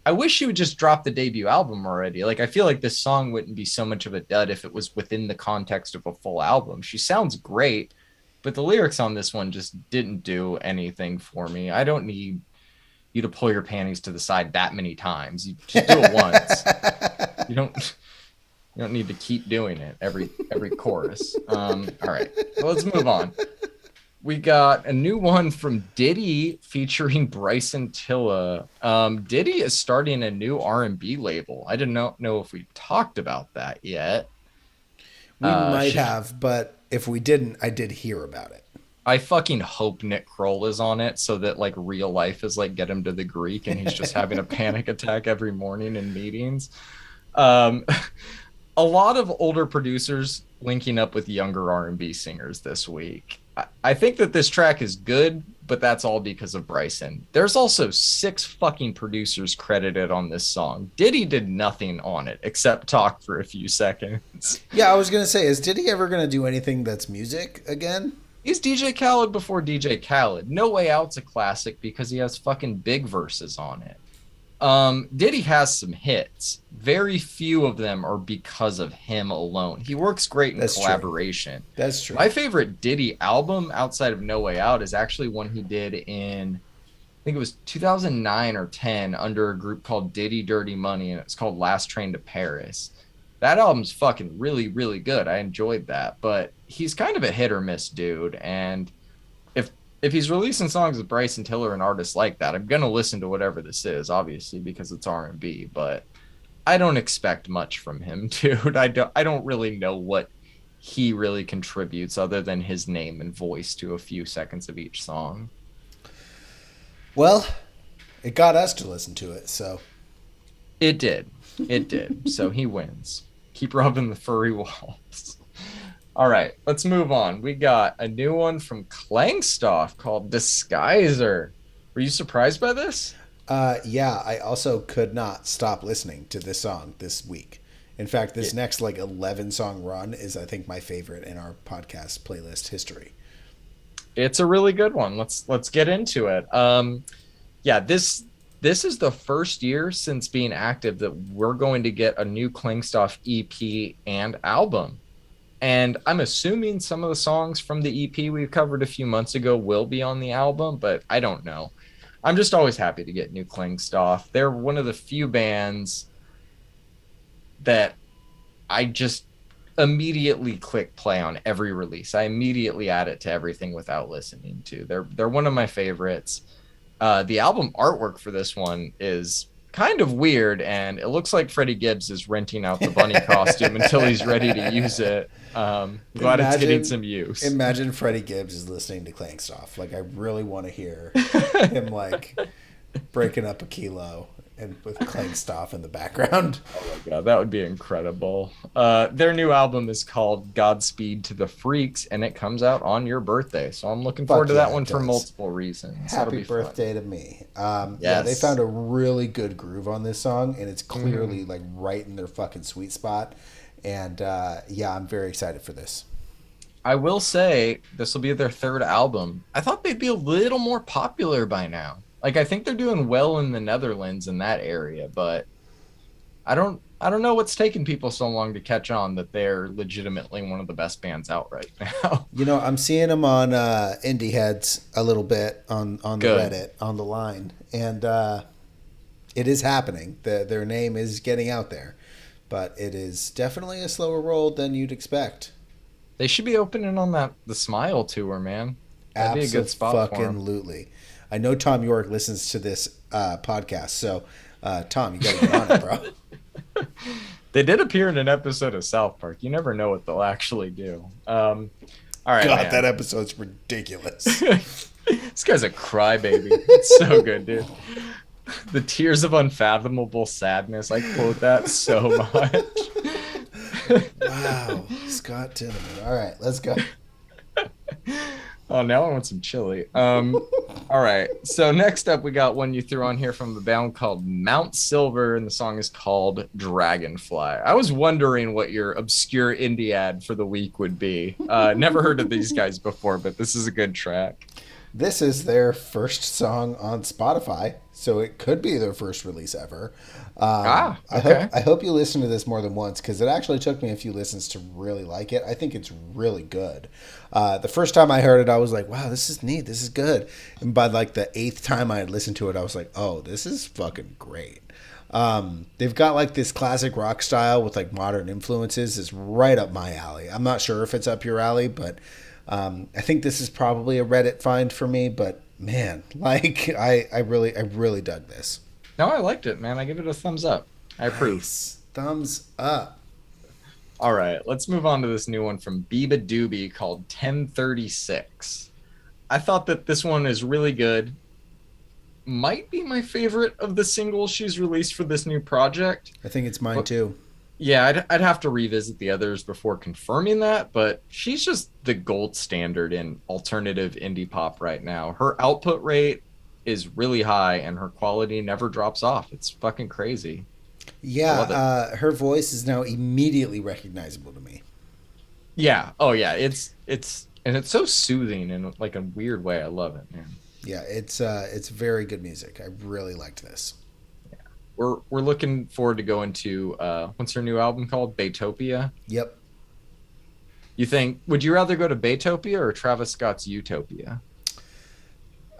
I wish she would just drop the debut album already. Like I feel like this song wouldn't be so much of a dud if it was within the context of a full album. She sounds great, but the lyrics on this one just didn't do anything for me. I don't need you to pull your panties to the side that many times. You just do it once. You don't need to keep doing it every chorus. All right, well, let's move on. We got a new one from Diddy featuring Bryson Tilla. Diddy is starting a new R&B label. I didn't know if we talked about that yet. We might have, but if we didn't, I did hear about it. I fucking hope Nick Kroll is on it so that like real life is like get him to the Greek and he's just having a panic attack every morning in meetings. Um, a lot of older producers linking up with younger R&B singers this week. I think that this track is good, but that's all because of Bryson. There's also 6 fucking producers credited on this song. Diddy did nothing on it except talk for a few seconds. Yeah, I was gonna say, is Diddy ever gonna do anything that's music again? He's DJ Khaled before DJ Khaled. No Way Out's a classic because he has fucking big verses on it. Diddy has some hits. Very few of them are because of him alone. He works great in That's collaboration. True. That's true. My favorite Diddy album outside of No Way Out is actually one he did in, I think it was 2009 or 10 under a group called Diddy Dirty Money, and it's called Last Train to Paris. That album's fucking really, really good. I enjoyed that, but he's kind of a hit or miss dude, and if he's releasing songs with Bryson Tiller and artists like that, I'm gonna listen to whatever this is, obviously because it's R&B. But I don't expect much from him, dude. I don't really know what he really contributes other than his name and voice to a few seconds of each song. Well, it got us to listen to it, so It did. So he wins. Keep rubbing the furry walls. All right, let's move on. We got a new one from Klangstoff called Disguiser. Were you surprised by this? Yeah, I also could not stop listening to this song this week. In fact, this next like 11 song run is, I think, my favorite in our podcast playlist history. It's a really good one. Let's get into it. Yeah, this is the first year since being active that we're going to get a new Klingstoff EP and album. And I'm assuming some of the songs from the EP we've covered a few months ago will be on the album, but I don't know. I'm just always happy to get new Klingstoff. They're one of the few bands that I just immediately click play on every release. I immediately add it to everything without listening to. They're one of my favorites. The album artwork for this one is kind of weird, and it looks like Freddie Gibbs is renting out the bunny costume until he's ready to use it. Glad it's getting some use. Imagine Freddie Gibbs is listening to Klangstoff. Like, I really want to hear him like breaking up a kilo and with Klangstoff in the background. Oh my god, that would be incredible. Their new album is called Godspeed to the Freaks, and it comes out on your birthday. So I'm looking forward to that one for multiple reasons. Happy birthday to me. Yes. Yeah, they found a really good groove on this song, and it's clearly like right in their fucking sweet spot. And yeah, I'm very excited for this. I will say this will be their third album. I thought they'd be a little more popular by now. Like, I think they're doing well in the Netherlands in that area, but I don't know what's taking people so long to catch on that they're legitimately one of the best bands out right now. You know, I'm seeing them on Indie Heads a little bit on the Reddit, on the line, and it is happening. Their name is getting out there, but it is definitely a slower roll than you'd expect. They should be opening on the Smile tour, man. That'd be a good spot for them. Absolutely. I know Tom York listens to this podcast, so Tom, you got to get on it, bro. They did appear in an episode of South Park. You never know what they'll actually do. All right, God, man. that episode's ridiculous. This guy's a crybaby. It's so good, dude. The tears of unfathomable sadness. I quote that so much. Wow, Scott Tinneman. All right, let's go. Oh, now I want some chili. All right. So next up, we got one you threw on here from the band called Mount Silver, and the song is called Dragonfly. I was wondering what your obscure indie ad for the week would be. Never heard of these guys before, but this is a good track. This is their first song on Spotify, so it could be their first release ever. Okay. I hope you listen to this more than once, because it actually took me a few listens to really like it. I think it's really good. The first time I heard it, I was like, wow, this is neat. This is good. And by like the 8th time I had listened to it, I was like, oh, this is fucking great. They've got like this classic rock style with like modern influences. It's right up my alley. I'm not sure if it's up your alley, but I think this is probably a Reddit find for me. But man, like I really dug this. No, I liked it, man. I give it a thumbs up. I approve. Nice. Thumbs up. All right, let's move on to this new one from Biba Doobie called 1036. I thought that this one is really good. Might be my favorite of the singles she's released for this new project. I think it's mine too. Yeah, I'd have to revisit the others before confirming that, but she's just the gold standard in alternative indie pop right now. Her output rate is really high, and her quality never drops off. It's fucking crazy. Yeah, her voice is now immediately recognizable to me. Yeah. Oh yeah. It's so soothing in like a weird way. I love it, man. Yeah, it's very good music. I really liked this. Yeah. We're looking forward to going to what's her new album called? Baytopia. Yep. Would you rather go to Baytopia or Travis Scott's Utopia?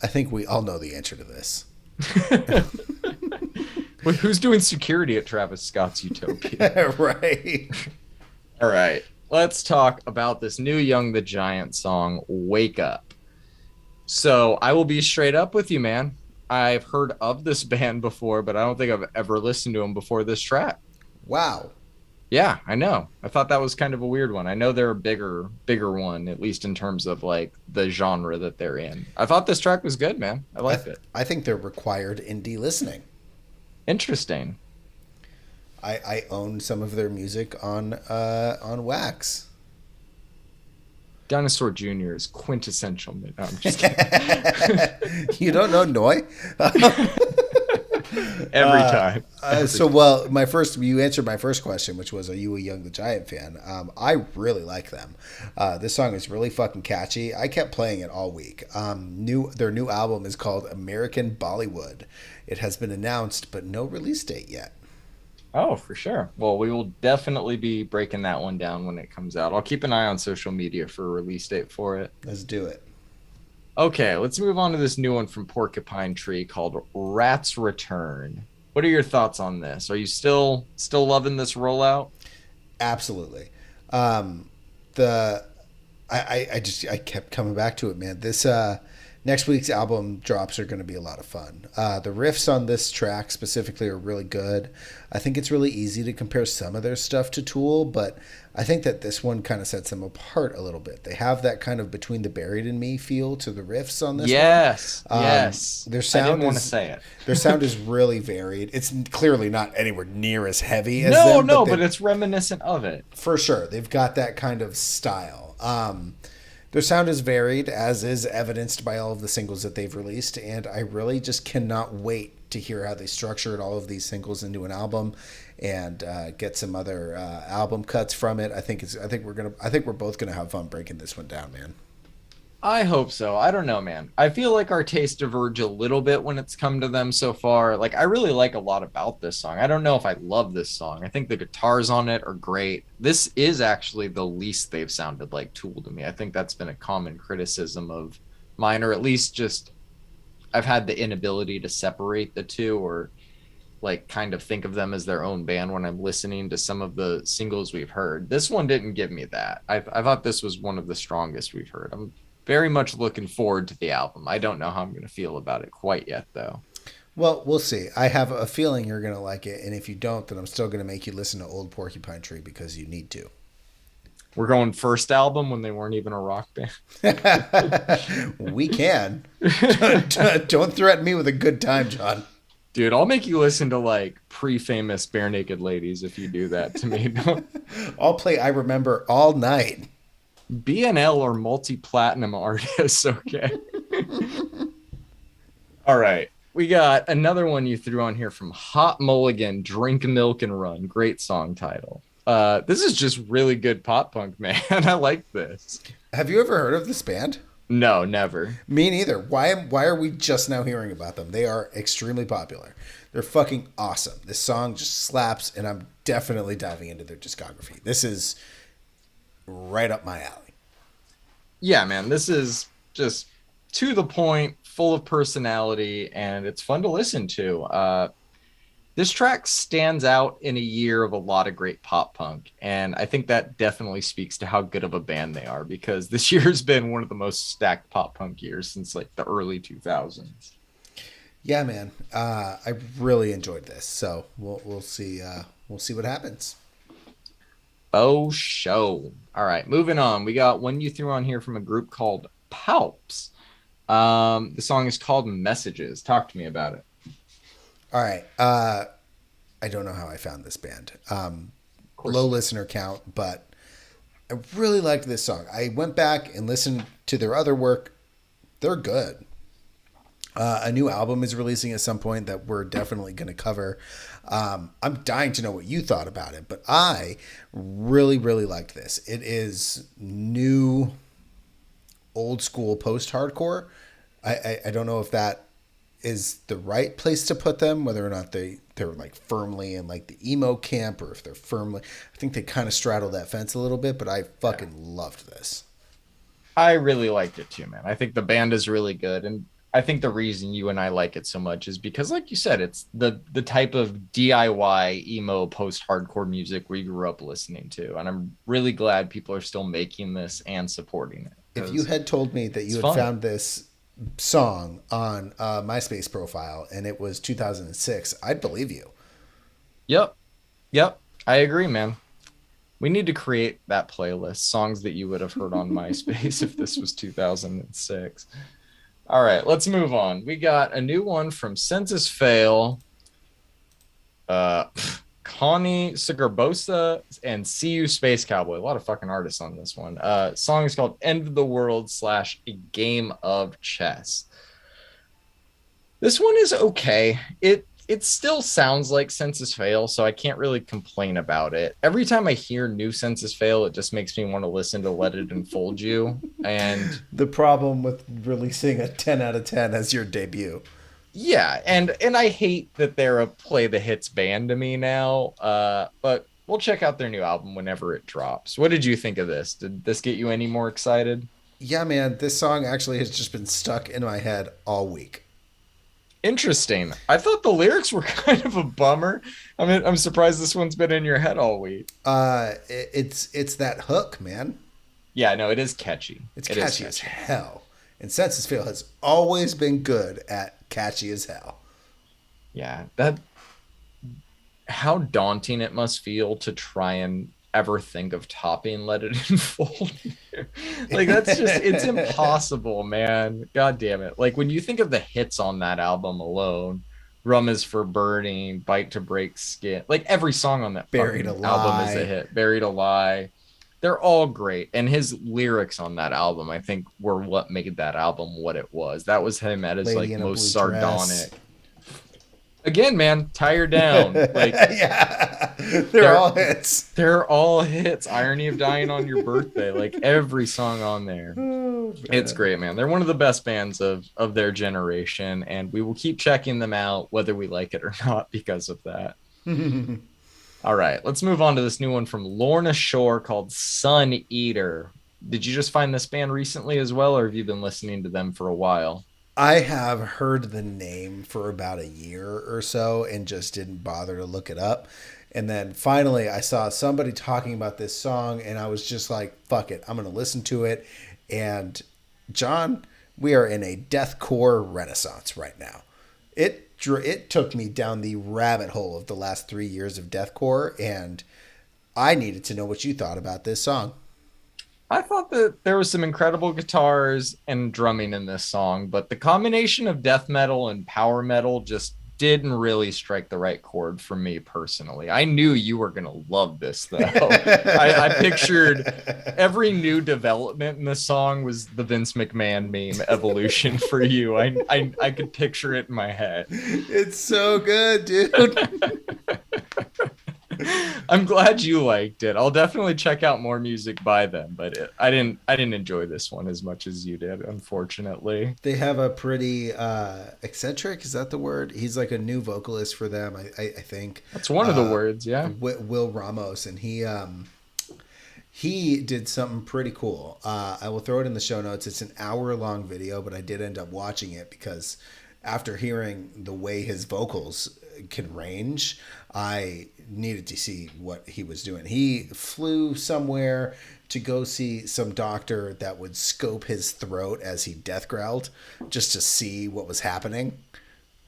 I think we all know the answer to this. Wait, who's doing security at Travis Scott's Utopia? Right. All right. Let's talk about this new Young the Giant song, Wake Up. So I will be straight up with you, man. I've heard of this band before, but I don't think I've ever listened to them before this track. Wow. Yeah, I know. I thought that was kind of a weird one. I know they're a bigger one, at least in terms of like the genre that they're in. I thought this track was good, man. I liked it. I think they're required indie listening. Interesting. I own some of their music on wax. Dinosaur Jr. is quintessential. No, I'm just kidding. You don't know Noi? Every time. Every So, time. well, you answered my first question, which was, are you a Young the Giant fan? I really like them. This song is really fucking catchy. I kept playing it all week. Their new album is called American Bollywood. It has been announced, but no release date yet. Oh, for sure. Well, we will definitely be breaking that one down when it comes out. I'll keep an eye on social media for a release date for it. Let's do it. Okay, let's move on to this new one from Porcupine Tree called Rat's Return. What are your thoughts on this? Are you still loving this rollout? Absolutely. Um, the I kept coming back to it, man. This next week's album drops are going to be a lot of fun. The riffs on this track specifically are really good. I think it's really easy to compare some of their stuff to Tool, but I think that this one kind of sets them apart a little bit. They have that kind of Between the Buried and Me feel to the riffs on this one. Yes, yes. Their I sound didn't want to is say it. their sound is really varied. It's clearly not anywhere near as heavy as No, them, no, they but it's reminiscent of it. for sure. They've got that kind of style. Their sound is varied, as is evidenced by all of the singles that they've released, and I really just cannot wait to hear how they structured all of these singles into an album and get some other album cuts from it. I think we're both gonna have fun breaking this one down, man. I hope so. I don't know, man. I feel like our tastes diverge a little bit when it's come to them so far. Like, I really like a lot about this song. I don't know if I love this song. I think the guitars on it are great. This is actually the least they've sounded like Tool to me. I think that's been a common criticism of mine, or at least just I've had the inability to separate the two or like kind of think of them as their own band when I'm listening to some of the singles we've heard. This one didn't give me that. I thought this was one of the strongest we've heard. I'm very much looking forward to the album. I don't know how I'm going to feel about it quite yet, though. Well, we'll see. I have a feeling you're gonna like it, and if you don't, then I'm still gonna make you listen to Old Porcupine Tree because you need to. We're going first album when they weren't even a rock band. We can. Don't threaten me with a good time, John. Dude, I'll make you listen to like pre-famous Bare Naked Ladies if you do that to me. I'll play I Remember all night. BNL or multi-platinum artists, okay? All right. We got another one you threw on here from Hot Mulligan, Drink Milk and Run. Great song title. This is just really good pop punk, man. I like this. Have you ever heard of this band? No, never. Me neither. Why are we just now hearing about them? They are extremely popular. They're fucking awesome. This song just slaps, and I'm definitely diving into their discography. This is right up my alley. Yeah, man, this is just to the point, full of personality, and it's fun to listen to. This track stands out in a year of a lot of great pop punk, and I think that definitely speaks to how good of a band they are because this year has been one of the most stacked pop punk years since like the early 2000s. Yeah, man. I really enjoyed this, so we'll see. We'll see what happens. Oh, show. All right, moving on. We got one you threw on here from a group called Palps. The song is called Messages. Talk to me about it. All right. I don't know how I found this band. Of course. Low listener count, but I really liked this song. I went back and listened to their other work. They're good. A new album is releasing at some point that we're definitely going to cover. I'm dying to know what you thought about it, but I really, really liked this. It is new, old school post hardcore. I don't know if that is the right place to put them, whether or not they're like firmly in like the emo camp or if they're firmly. I think they kind of straddle that fence a little bit, but I fucking loved this. I really liked it too, man. I think the band is really good. And I think the reason you and I like it so much is because, like you said, it's the type of DIY emo post-hardcore music we grew up listening to. And I'm really glad people are still making this and supporting it. If you had told me that you had found this song on a MySpace profile and it was 2006, I'd believe you. Yep. Yep. I agree, man. We need to create that playlist, songs that you would have heard on MySpace if this was 2006. All right, let's move on. We got a new one from Census Fail, Connie Sigarbosa, and CU Space Cowboy. A lot of fucking artists on this one. Song is called End of the World / A Game of Chess. This one is okay. it still sounds like Census Fail, so I can't really complain about it. Every time I hear new Census Fail, it just makes me want to listen to Let It Unfold You. And The problem with releasing a 10 out of 10 as your debut. yeah, and I hate that they're a play the hits band to me now. But we'll check out their new album whenever it drops. What did you think of this? Did this get you any more excited? Yeah, man, this song actually has just been stuck in my head all week. Interesting. I thought the lyrics were kind of a bummer. I mean, I'm surprised this one's been in your head all week. It's that hook, man. Yeah, no, it is catchy. It's It is catchy as catchy. hell. And Census Fail has always been good at catchy as hell. Yeah, that how daunting it must feel to try and ever think of topping Let It Unfold. Like that's just it's impossible, man. God damn it. Like when you think of the hits on that album alone, Rum is for Burning, Bite to Break Skin, like every song on that Buried fucking album is a Alive. hit. Buried Alive. They're all great. And his lyrics on that album, I think, were what made that album what it was. That was him at his Lady like in a most Blue Dress. sardonic. Again, man, tie her down. Like Yeah, they're they're all hits. they're all hits. Irony of Dying on Your Birthday, like every song on there. Oh, It's man. great, man. They're one of the best bands of their generation, and we will keep checking them out whether we like it or not because of that. All right, let's move on to this new one from Lorna Shore called Sun Eater. Did you just find this band recently as well, or have you been listening to them for a while? I have heard the name for about a year or so and just didn't bother to look it up. And then finally, I saw somebody talking about this song, and I was just like, fuck it, I'm going to listen to it. And John, we are in a deathcore renaissance right now. It took me down the rabbit hole of the last 3 years of deathcore, and I needed to know what you thought about this song. I thought that there was some incredible guitars and drumming in this song, but the combination of death metal and power metal just didn't really strike the right chord for me personally. I knew you were going to love this though. I pictured every new development in the song was the Vince McMahon meme evolution for you. I could picture it in my head. It's so good, dude. I'm glad you liked it. I'll definitely check out more music by them, but I didn't enjoy this one as much as you did, unfortunately. They have a pretty eccentric, is that the word? He's like a new vocalist for them, I think. That's one of the words, yeah. Will Ramos, and he did something pretty cool. I will throw it in the show notes. It's an hour-long video, but I did end up watching it because after hearing the way his vocals can range, I needed to see what he was doing. He flew somewhere to go see some doctor that would scope his throat as he death growled just to see what was happening.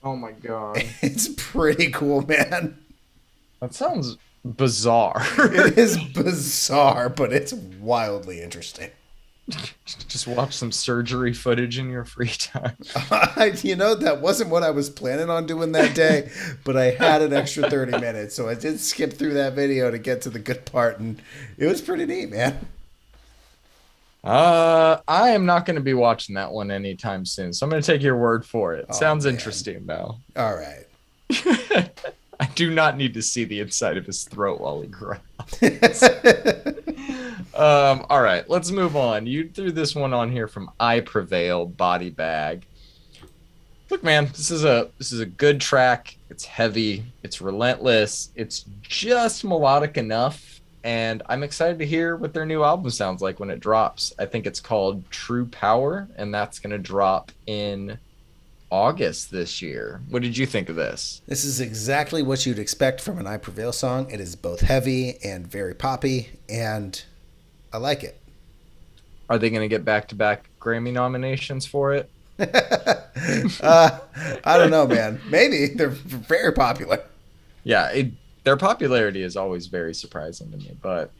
Oh my god. It's pretty cool, man. That sounds bizarre. It is bizarre, but it's wildly interesting. Just watch some surgery footage in your free time. That wasn't what I was planning on doing that day, but I had an extra 30 minutes, so I did skip through that video to get to the good part, and it was pretty neat, man. I am not going to be watching that one anytime soon, so I'm going to take your word for it. Oh, Sounds man. interesting, though. All right. I do not need to see the inside of his throat while he growls. All right, let's move on. You threw this one on here from I Prevail, Body Bag. Look, man, this is a good track. It's heavy, it's relentless, it's just melodic enough, and I'm excited to hear what their new album sounds like when it drops. I think it's called True Power, and that's going to drop in August this year. What did you think of this? This is exactly what you'd expect from an I Prevail song. It is both heavy and very poppy, and I like it. Are they going to get back-to-back Grammy nominations for it? I don't know, man. Maybe. They're very popular. Yeah, their popularity is always very surprising to me, but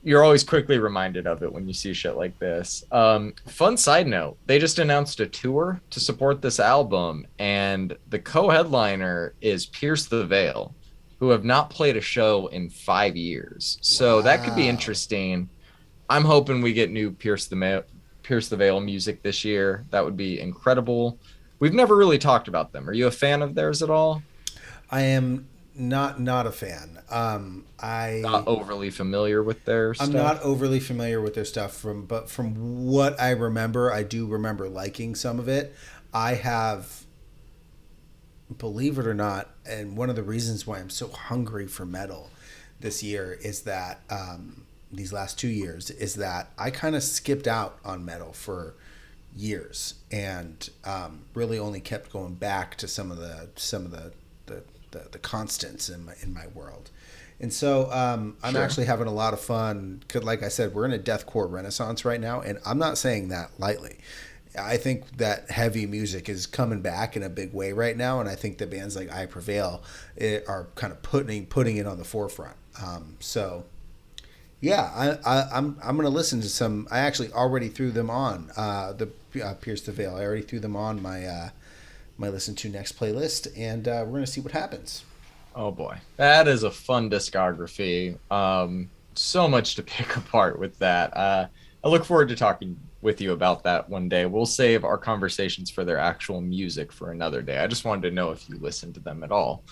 you're always quickly reminded of it when you see shit like this. Fun side note, they just announced a tour to support this album, and the co-headliner is Pierce the Veil, who have not played a show in 5 years. So that could be Wow. interesting. I'm hoping we get new Pierce the Veil music this year. That would be incredible. We've never really talked about them. Are you a fan of theirs at all? I am not a fan. Not overly familiar with their I'm not stuff? overly familiar with their stuff but from what I remember, I do remember liking some of it. I have, believe it or not, and one of the reasons why I'm so hungry for metal this year is that these last 2 years is that I kind of skipped out on metal for years and really only kept going back to some of the constants in my world. And so I'm Sure. actually having a lot of fun. 'Cause like I said, we're in a deathcore renaissance right now, and I'm not saying that lightly. I think that heavy music is coming back in a big way right now, and I think that bands like I Prevail are kind of putting it on the forefront. So yeah, I'm gonna listen to some. I actually already threw them on Pierce the Veil. I already threw them on my listen to next playlist, and we're gonna see what happens. Oh boy, that is a fun discography. So much to pick apart with that. I look forward to talking with you about that one day. We'll save our conversations for their actual music for another day. I just wanted to know if you listened to them at all.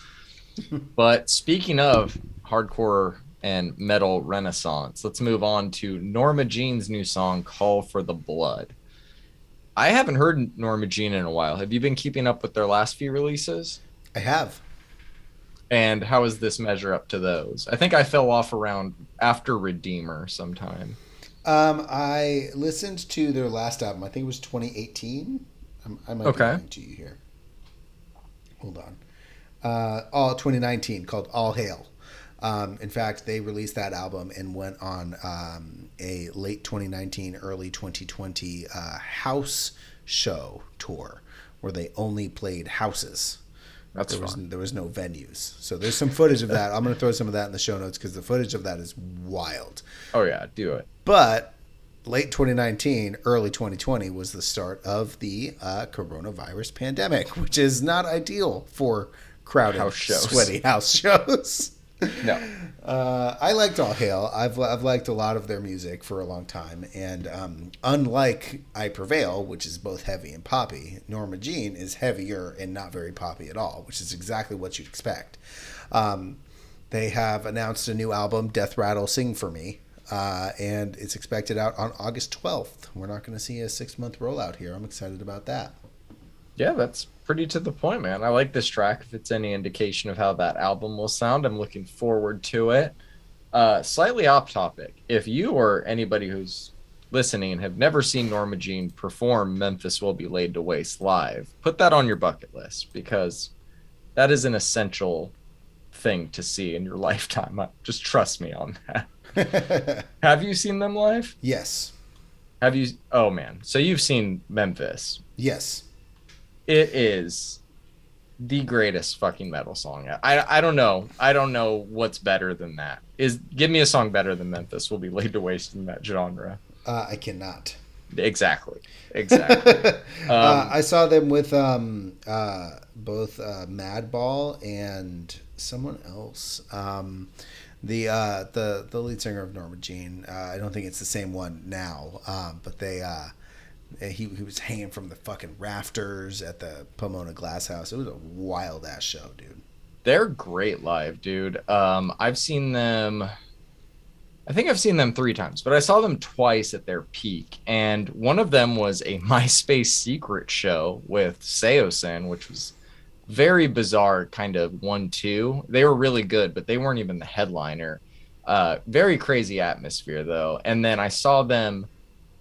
But speaking of hardcore and metal renaissance, let's move on to Norma Jean's new song, Call for the Blood. I haven't heard Norma Jean in a while. Have you been keeping up with their last few releases? I have. And how does this measure up to those? I think I fell off around after Redeemer sometime. I listened to their last album. I think it was 2018. I might be Okay. lying to you here. Hold on. All 2019, called All Hail. In fact, they released that album and went on a late 2019, early 2020 house show tour where they only played houses. That's There was fun. there was no venues. So there's some footage of that. I'm going to throw some of that in the show notes because the footage of that is wild. Oh yeah, do it. But late 2019, early 2020 was the start of the coronavirus pandemic, which is not ideal for crowded, House shows. sweaty house shows. No. I liked All Hail. I've liked a lot of their music for a long time, and unlike I Prevail, which is both heavy and poppy, Norma Jean is heavier and not very poppy at all, which is exactly what you'd expect. They have announced a new album, Death Rattle Sing for Me, and it's expected out on August 12th. We're not going to see a 6-month rollout here. I'm excited about that. Yeah, that's pretty to the point, man. I like this track. If it's any indication of how that album will sound, I'm looking forward to it. Slightly off topic. If you or anybody who's listening have never seen Norma Jean perform Memphis Will Be Laid to Waste live, put that on your bucket list because that is an essential thing to see in your lifetime. Just trust me on that. Have you seen them live? Yes. Have you? Oh man. So you've seen Memphis. Yes. It is the greatest fucking metal song. I don't know. I don't know what's better than that. Give me a song better than Memphis Will Be Laid to Waste in that genre. I cannot. Exactly. Exactly. I saw them with both Madball and someone else. The lead singer of Norma Jean. I don't think it's the same one now, but he was hanging from the fucking rafters at the Pomona Glass House. It was a wild ass show, dude. They're great live, dude. I've seen them. I think I've seen them 3 times, but I saw them twice at their peak. And one of them was a MySpace secret show with Seosin, which was very bizarre, kind of 1-2. They were really good, but they weren't even the headliner. Very crazy atmosphere, though. And then I saw them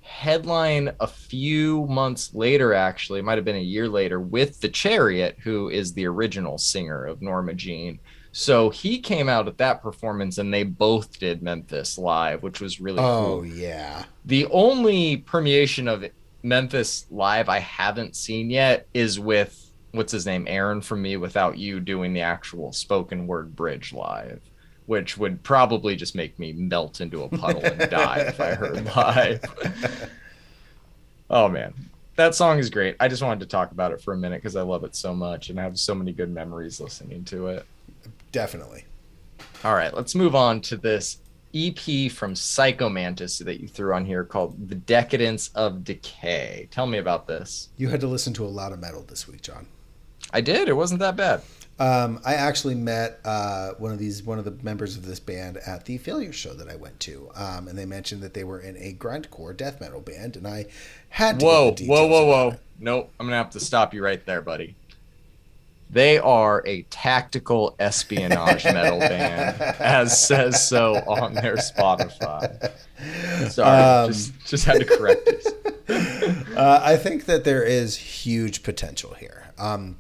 headline a few months later, actually, it might have been a year later, with The Chariot, who is the original singer of Norma Jean. So he came out at that performance and they both did Memphis live, which was really Oh cool. yeah. The only permeation of Memphis live I haven't seen yet is with what's his name, Aaron from Me Without You, doing the actual spoken word bridge live, which would probably just make me melt into a puddle and die if I heard live. Oh man, that song is great. I just wanted to talk about it for a minute because I love it so much and I have so many good memories listening to it. Definitely. All right, let's move on to this EP from Psychomantis that you threw on here called The Decadence of Decay. Tell me about this. You had to listen to a lot of metal this week, John. I did. It wasn't that bad. I actually met one of the members of this band at the Failure show that I went to, and they mentioned that they were in a grindcore death metal band, and I had to get the Whoa, whoa, details whoa, about whoa. it. Nope. I'm going to have to stop you right there, buddy. They are a tactical espionage metal band, as says so on their Spotify. Sorry, just had to correct this. I think that there is huge potential here.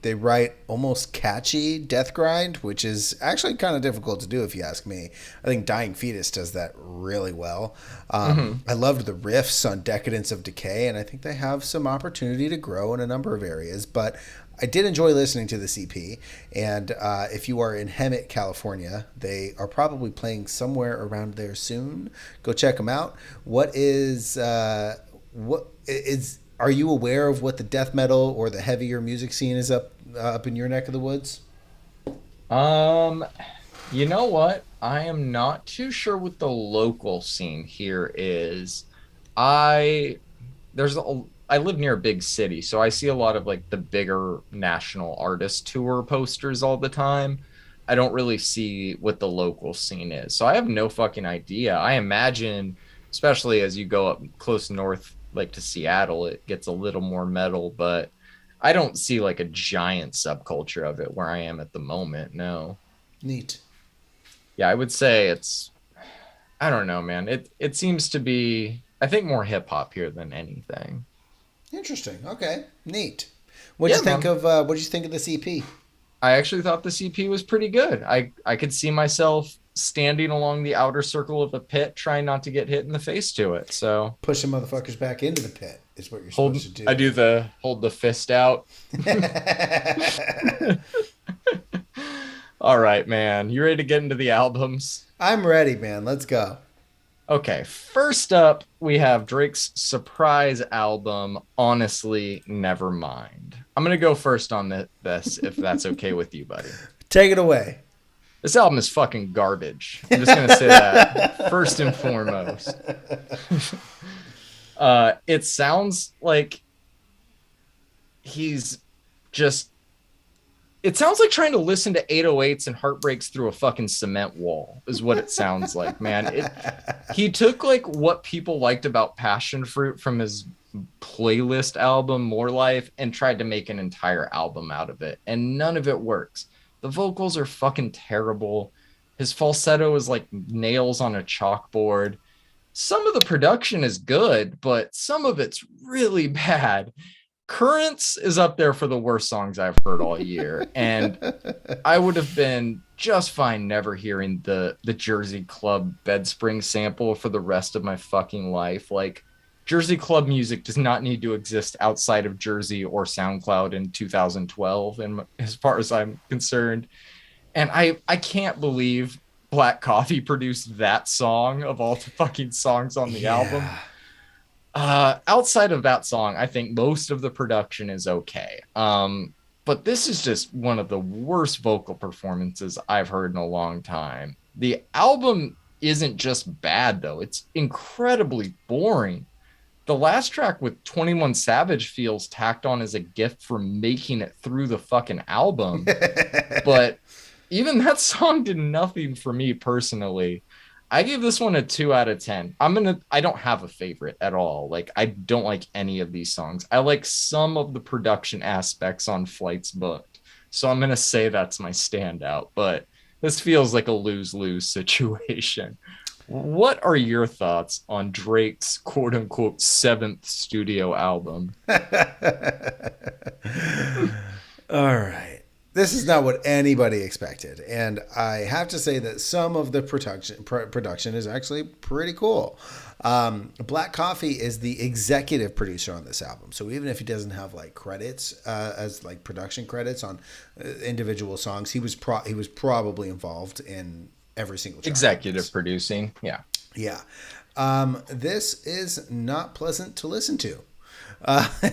They write almost catchy death grind, which is actually kind of difficult to do if you ask me. I think Dying Fetus does that really well. I loved the riffs on Decadence of Decay, and I think they have some opportunity to grow in a number of areas, but I did enjoy listening to the CP, and if you are in Hemet, California, they are probably playing somewhere around there soon. Go check them out. Are you aware of what the death metal or the heavier music scene is up in your neck of the woods? Um, you know what? I am not too sure what the local scene here is. I there's a I live near a big city, so I see a lot of like the bigger national artist tour posters all the time. I don't really see what the local scene is. So I have no fucking idea. I imagine, especially as you go up close north, like to Seattle, it gets a little more metal, but I don't see like a giant subculture of it where I am at the moment. No. Neat. Yeah, I would say I don't know, man. It seems to be, I think, more hip hop here than anything. Interesting. Okay. Neat. Yeah, man. What did you think of the CP? I actually thought the CP was pretty good. I could see myself standing along the outer circle of a pit, trying not to get hit in the face to it. So Pushing motherfuckers back into the pit is what you're hold, supposed to do. I do the hold the fist out. All right, man. You ready to get into the albums? I'm ready, man. Let's go. Okay, first up, we have Drake's surprise album, Honestly Nevermind. I'm going to go first on this, if that's okay with you, buddy. Take it away. This album is fucking garbage. I'm just going to say that first and foremost. It sounds like he's just it sounds like trying to listen to 808s and heartbreaks through a fucking cement wall is what it sounds like, man. He took like what people liked about Passion Fruit from his playlist album More Life and tried to make an entire album out of it, and none of it works. The vocals are fucking terrible. His falsetto is like nails on a chalkboard. Some of the production is good, but some of it's really bad. Currents is up there for the worst songs I've heard all year, and I would have been just fine never hearing the Jersey Club Bed Spring sample for the rest of my fucking life. Like, Jersey Club music does not need to exist outside of Jersey or SoundCloud in 2012, and as far as I'm concerned. And I can't believe Black Coffee produced that song of all the fucking songs on the album. Outside of that song, I think most of the production is okay. But this is just one of the worst vocal performances I've heard in a long time. The album isn't just bad, though. It's incredibly boring. The last track with 21 Savage feels tacked on as a gift for making it through the fucking album. But even that song did nothing for me personally. I gave this one a 2 out of 10. I don't have a favorite at all. Like, I don't like any of these songs. I like some of the production aspects on Flights Booked. So I'm going to say that's my standout, but this feels like a lose-lose situation. What are your thoughts on Drake's quote unquote 7th studio album? All right. This is not what anybody expected, and I have to say that some of the production is actually pretty cool. Black Coffee is the executive producer on this album, so even if he doesn't have like credits as like production credits on individual songs, he was probably involved in every single track. Executive producing, yeah. Yeah. This is not pleasant to listen to.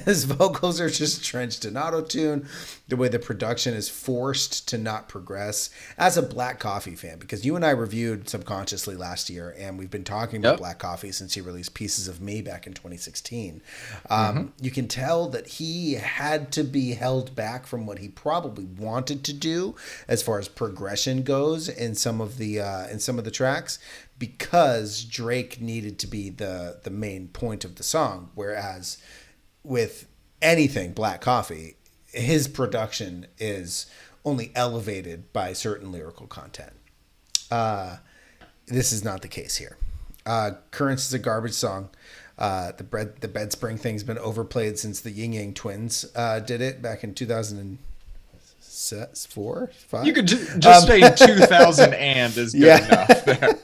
His vocals are just trenched in auto-tune. The way the production is forced to not progress. As a Black Coffee fan, because you and I reviewed Subconsciously last year, and we've been talking about Yep. Black Coffee since he released Pieces of Me back in 2016. Mm-hmm. You can tell that he had to be held back from what he probably wanted to do as far as progression goes in some of the tracks, because Drake needed to be the main point of the song, whereas with anything Black Coffee, his production is only elevated by certain lyrical content. This is not the case here. Currents is a garbage song. The Bed Spring thing's been overplayed since the Ying Yang Twins did it back in 2004, 5. You could just say 2000 and is good enough there.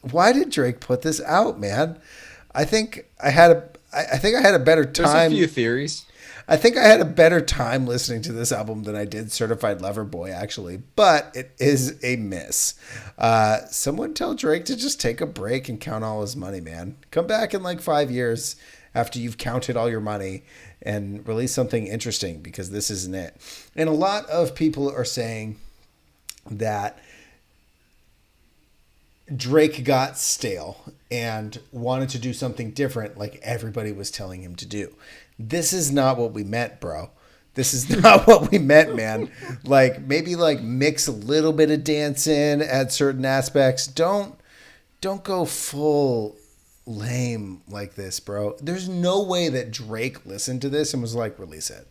Why did Drake put this out, man? I think I had a better time. There's a few theories. I think I had a better time listening to this album than I did Certified Lover Boy, actually, but it is a miss. Someone tell Drake to just take a break and count all his money, man. Come back in like 5 years after you've counted all your money and release something interesting, because this isn't it. And a lot of people are saying that Drake got stale and wanted to do something different like everybody was telling him to do. This is not what we meant, bro. This is not what we meant, man. Like, maybe like mix a little bit of dance in at certain aspects. Don't go full lame like this, bro. There's no way that Drake listened to this and was like, release it.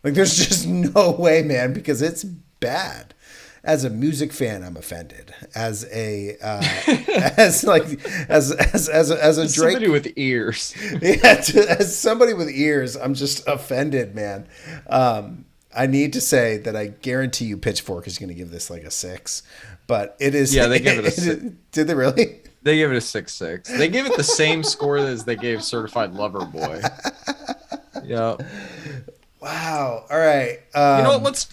Like, there's just no way, man, because it's bad. As a music fan, I'm offended. As a as a Drake, Somebody with ears. Yeah, as somebody with ears, I'm just offended, man. I need to say that I guarantee you Pitchfork is going to give this like a 6, but it is. Yeah, they give it a 6. Did they really? They gave it a 6.6. They gave it the same score as they gave Certified Lover Boy. Yeah. Wow. All right. You know what?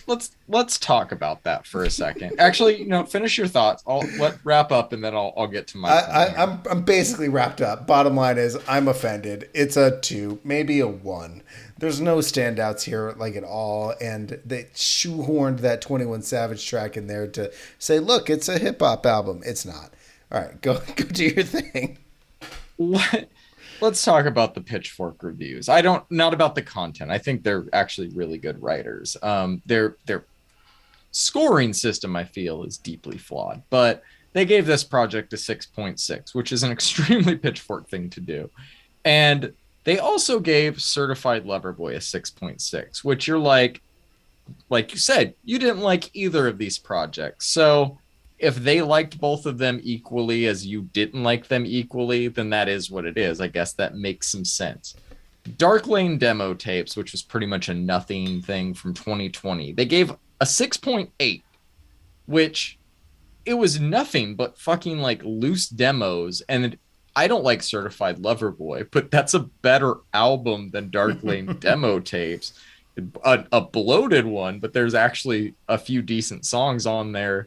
Let's talk about that for a second. Actually, finish your thoughts. I'll wrap up and then I'll get to my. I'm basically wrapped up. Bottom line is I'm offended. It's a 2, maybe a 1. There's no standouts here like at all, and they shoehorned that 21 Savage track in there to say, look, it's a hip hop album. It's not. All right, go do your thing. Let's talk about the Pitchfork reviews. Not about the content. I think they're actually really good writers. Their scoring system, I feel, is deeply flawed, but they gave this project a 6.6, which is an extremely Pitchfork thing to do. And they also gave Certified Lover Boy a 6.6, which you're like you said, you didn't like either of these projects. So if they liked both of them equally as you didn't like them equally, then that is what it is. I guess that makes some sense. Dark Lane demo tapes, which was pretty much a nothing thing from 2020, they gave a 6.8, which it was nothing but fucking like loose demos. And I don't like Certified Lover Boy, but that's a better album than Dark Lane demo tapes. A bloated one, but there's actually a few decent songs on there.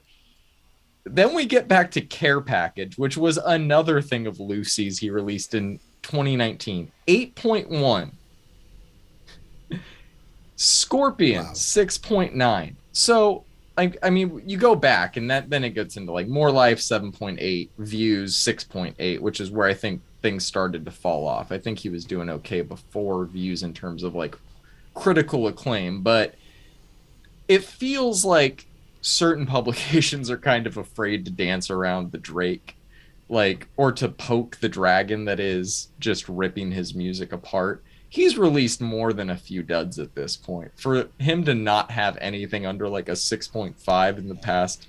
Then we get back to Care Package, which was another thing of Lucy's he released in 2019. 8.1. Scorpion, wow. 6.9. So, I mean, you go back, and then it gets into like More Life, 7.8, Views, 6.8, which is where I think things started to fall off. I think he was doing okay before Views in terms of like critical acclaim, but it feels like certain publications are kind of afraid to dance around the Drake, or to poke the dragon that is just ripping his music apart. He's released more than a few duds at this point. For him to not have anything under like a 6.5 in the past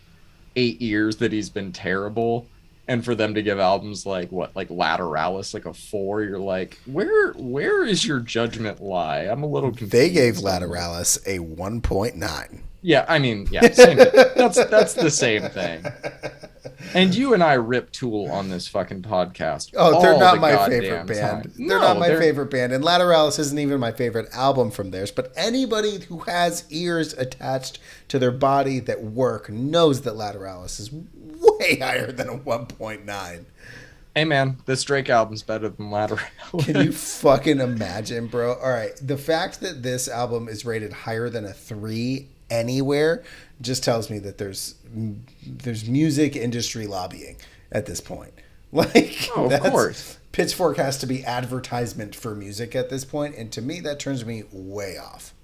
8 years that he's been terrible, and for them to give albums like Lateralis like a 4, you're like, where is your judgment lie? I'm a little confused. They gave Lateralis a 1.9. Yeah, I mean, yeah, same thing. That's the same thing. And you and I rip Tool on this fucking podcast. Oh, they're not my favorite band. They're not my favorite band. And Lateralis isn't even my favorite album from theirs. But anybody who has ears attached to their body that work knows that Lateralis is way higher than a 1.9. Hey man, this Drake album's better than Lateral. Can you fucking imagine, bro? All right, the fact that this album is rated higher than a 3 anywhere just tells me that there's music industry lobbying at this point. Like Oh, of that's course. Pitchfork has to be advertisement for music at this point, and to me that turns me way off.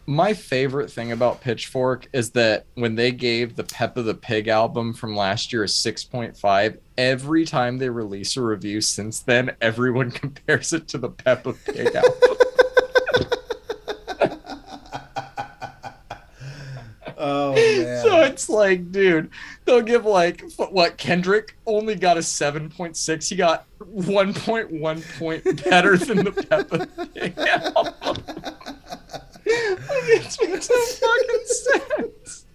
My favorite thing about Pitchfork is that when they gave the Peppa the Pig album from last year a 6.5, every time they release a review since then, everyone compares it to the Peppa Pig album. Oh So man. it's like, dude, they'll give like what Kendrick only got a 7.6. He got 1.1 point better than the Peppa Pig album. It makes no fucking sense.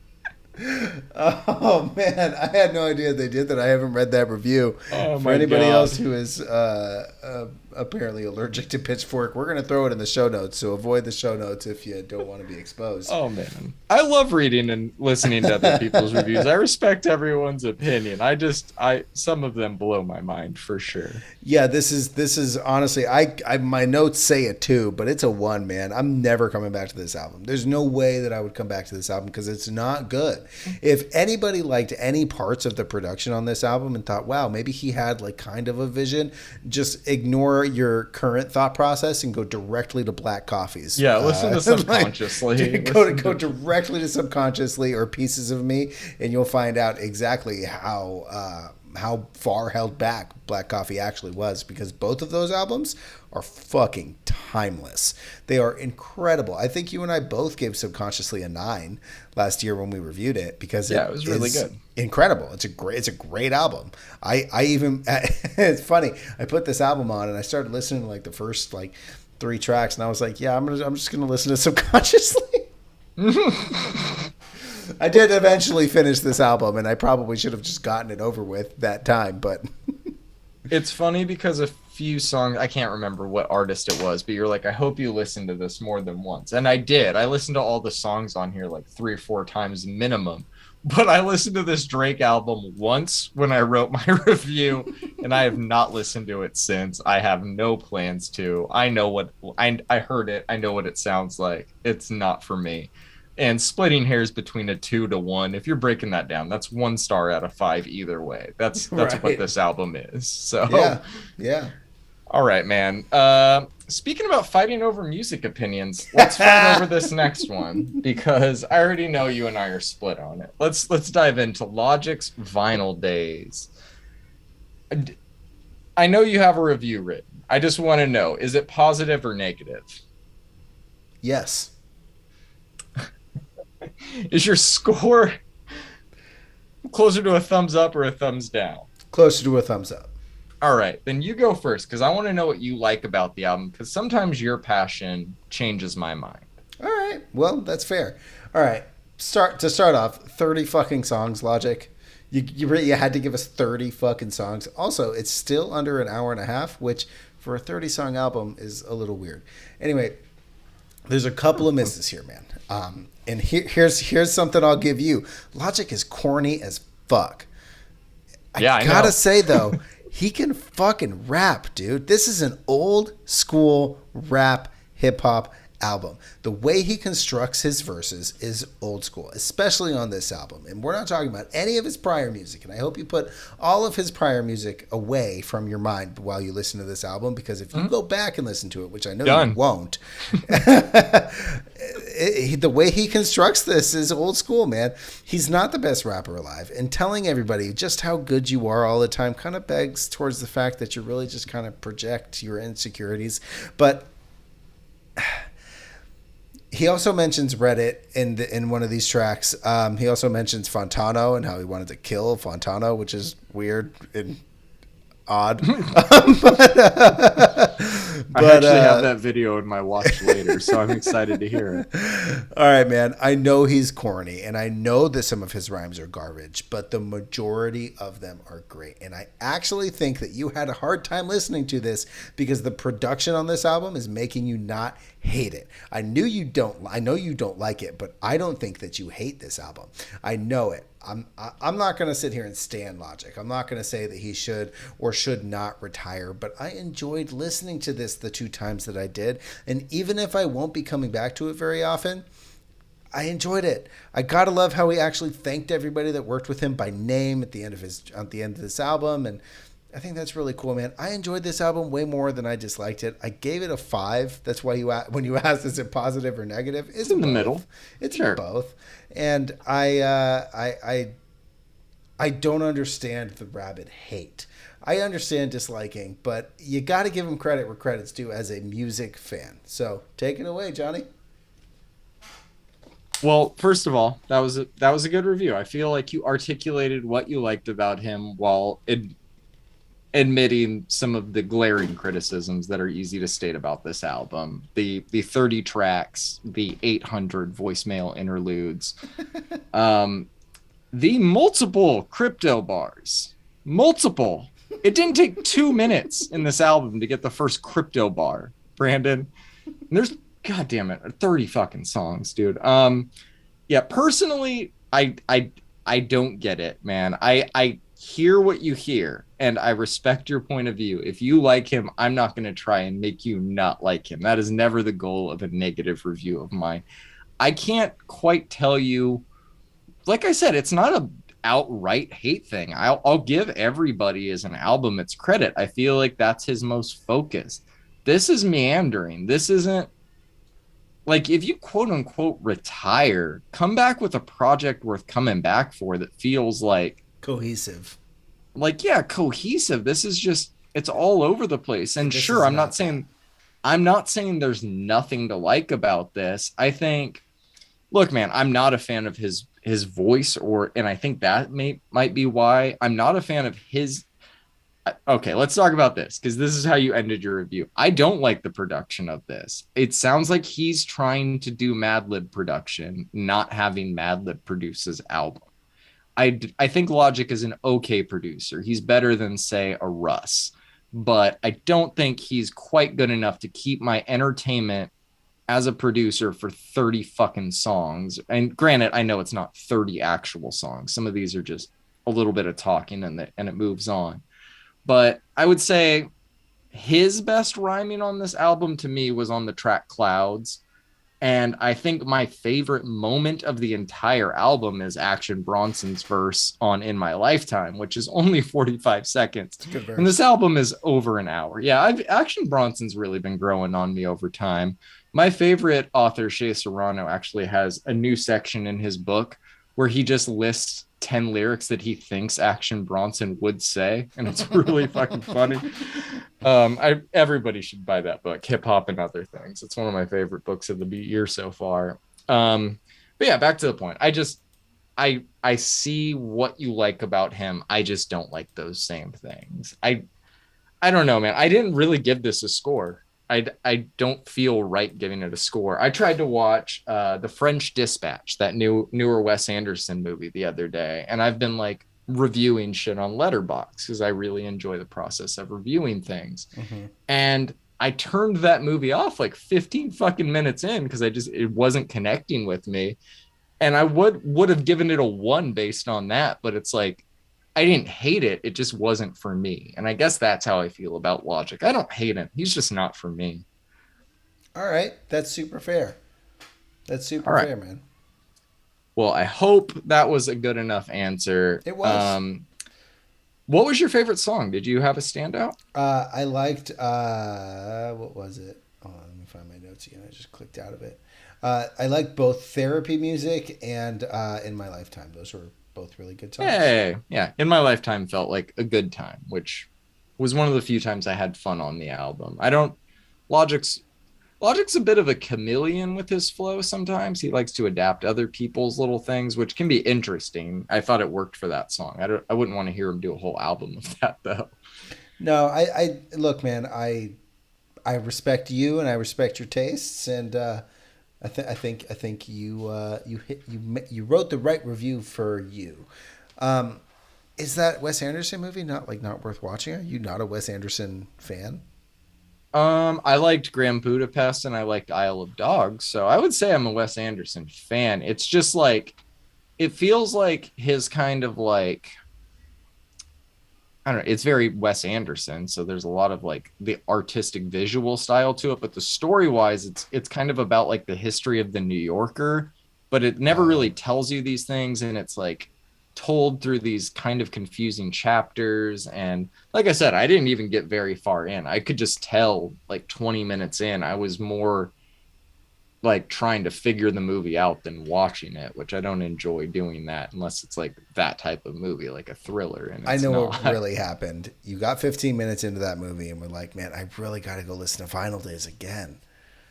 Oh man, I had no idea they did that. I haven't read that review. Oh For my anybody god. else who is apparently allergic to Pitchfork, we're going to throw it in the show notes. So avoid the show notes if you don't want to be exposed. Oh man. I love reading and listening to other people's reviews. I respect everyone's opinion. I some of them blow my mind for sure. Yeah, this is honestly, I my notes say a 2, but it's a 1, man. I'm never coming back to this album. There's no way that I would come back to this album because it's not good. If anybody liked any parts of the production on this album and thought, wow, maybe he had like kind of a vision, just ignore your current thought process and go directly to Black Coffees. Yeah, listen to Subconsciously. Go directly to Subconsciously or Pieces of Me, and you'll find out exactly how far held back Black Coffee actually was, because both of those albums are fucking timeless. They are incredible. I think you and I both gave Subconsciously a 9 last year when we reviewed it, because Yeah, it was really good. Incredible. It's a great album. I even it's funny. I put this album on and I started listening to like the first like 3 tracks, and I was like, yeah, I'm just gonna listen to Subconsciously. I did eventually finish this album, and I probably should have just gotten it over with that time, but It's funny because a few songs, I can't remember what artist it was, but you're like, I hope you listen to this more than once. And I did. I listened to all the songs on here like 3 or 4 times minimum. But I listened to this Drake album once when I wrote my review, and I have not listened to it since. I have no plans to. I know what I heard it. I know what it sounds like. It's not for me. And splitting hairs between a 2 to 1, if you're breaking that down, that's 1 star out of 5 either way. That's what right. this album is. So Yeah, yeah. all right, man. Speaking about fighting over music opinions, let's fight over this next one because I already know you and I are split on it. Let's dive into Logic's Vinyl Days. I know you have a review written. I just want to know, is it positive or negative? Yes. Is your score closer to a thumbs up or a thumbs down? Closer to a thumbs up. All right, then you go first because I want to know what you like about the album, because sometimes your passion changes my mind. All right. Well, that's fair. All right. Start off, 30 fucking songs, Logic. You had to give us 30 fucking songs. Also, it's still under an hour and a half, which for a 30-song album is a little weird. Anyway, there's a couple of misses here, man. And here's something I'll give you. Logic is corny as fuck. I gotta say though, he can fucking rap, dude. This is an old school rap hip hop album. The way he constructs his verses is old school, especially on this album. And we're not talking about any of his prior music. And I hope you put all of his prior music away from your mind while you listen to this album, because if you go back and listen to it, which I know you won't, the way he constructs this is old school, man. He's not the best rapper alive, and telling everybody just how good you are all the time kind of begs towards the fact that you really just kind of project your insecurities. But he also mentions Reddit in one of these tracks. He also mentions Fontano and how he wanted to kill Fontano, which is weird and odd. I actually have that video in my watch later, so I'm excited to hear it. All right, man. I know he's corny, and I know that some of his rhymes are garbage, but the majority of them are great. And I actually think that you had a hard time listening to this because the production on this album is making you not hate it. I knew you don't. I know you don't like it, but I don't think that you hate this album. I know it. I'm not going to sit here and stand Logic. I'm not going to say that he should or should not retire, but I enjoyed listening to this the 2 times that I did. And even if I won't be coming back to it very often, I enjoyed it. I gotta love how he actually thanked everybody that worked with him by name at the end of this album, and I think that's really cool, man. I enjoyed this album way more than I disliked it. I gave it a 5. That's why when you asked is it positive or negative, It's in the middle. It's Sure. both, and I don't understand the Rabbit hate. I understand disliking, but you got to give him credit where credit's due as a music fan. So take it away, Johnny. Well, first of all, that was a good review. I feel like you articulated what you liked about him while admitting some of the glaring criticisms that are easy to state about this album. The 30 tracks, the 800 voicemail interludes, the multiple crypto bars. Multiple. It didn't take 2 minutes in this album to get the first crypto bar, Brandon. And there's, God damn it, 30 fucking songs, dude. Yeah, personally, I don't get it, man. I hear what you hear, and I respect your point of view. If you like him, I'm not going to try and make you not like him. That is never the goal of a negative review of mine. I can't quite tell you. Like I said, it's not a outright hate thing. I'll give everybody as an album its credit. I feel like that's his most focused. This is meandering. This isn't like, if you quote unquote retire, come back with a project worth coming back for that feels Cohesive. yeah, cohesive. This is just, it's all over the place. And This sure, is I'm not saying there's nothing to like about this. I think, look, man, I'm not a fan of his voice, and I think that might be why I'm not a fan of his. Okay, let's talk about this, because this is how you ended your review. I don't like the production of this. It sounds like he's trying to do Madlib production, not having Madlib produce his album. I think Logic is an okay producer. He's better than, say, a Russ, but I don't think he's quite good enough to keep my entertainment as a producer for 30 fucking songs. And granted, I know it's not 30 actual songs. Some of these are just a little bit of talking and it moves on. But I would say his best rhyming on this album to me was on the track Clouds. And I think my favorite moment of the entire album is Action Bronson's verse on In My Lifetime, which is only 45 seconds. And this album is over an hour. Yeah, Action Bronson's really been growing on me over time. My favorite author, Shea Serrano, actually has a new section in his book where he just lists 10 lyrics that he thinks Action Bronson would say, and it's really fucking funny. Everybody should buy that book, Hip Hop and Other Things. It's one of my favorite books of the year so far. But yeah, back to the point. I see what you like about him. I just don't like those same things. I don't know, man. I didn't really give this a score. I don't feel right giving it a score. I tried to watch The French Dispatch, that newer Wes Anderson movie, the other day, and I've been like reviewing shit on Letterboxd because I really enjoy the process of reviewing things. Mm-hmm. And I turned that movie off like 15 fucking minutes in because it wasn't connecting with me. And I would have given it a 1 based on that, but it's like, I didn't hate it. It just wasn't for me. And I guess that's how I feel about Logic. I don't hate him. He's just not for me. All right. That's super fair. That's super fair, man. Well, I hope that was a good enough answer. It was. What was your favorite song? Did you have a standout? I liked, what was it? Oh, let me find my notes again. I just clicked out of it. I liked both Therapy Music and In My Lifetime. Those were both really good songs. Yeah. In My Lifetime felt like a good time, which was one of the few times I had fun on the album. Logic's a bit of a chameleon with his flow sometimes. He likes to adapt other people's little things, which can be interesting. I thought it worked for that song. I wouldn't want to hear him do a whole album of that, though. No, I look, man, I respect you and I respect your tastes, and I think you wrote the right review for you. Is that Wes Anderson movie not worth watching? Are you not a Wes Anderson fan? I liked Grand Budapest and I liked Isle of Dogs, so I would say I'm a Wes Anderson fan. It's just like it feels like his kind of like I don't know, it's very Wes Anderson, so there's a lot of like the artistic visual style to it, but the story wise, it's kind of about like the history of the New Yorker, but it never really tells you these things, and it's like told through these kind of confusing chapters. And like I said, I didn't even get very far in. I could just tell like 20 minutes in, I was more like trying to figure the movie out than watching it, which I don't enjoy doing that unless it's like that type of movie, like a thriller, and I it's know what not. really happened. You got 15 minutes into that movie and we're like, man, I really got to go listen to Final Days again.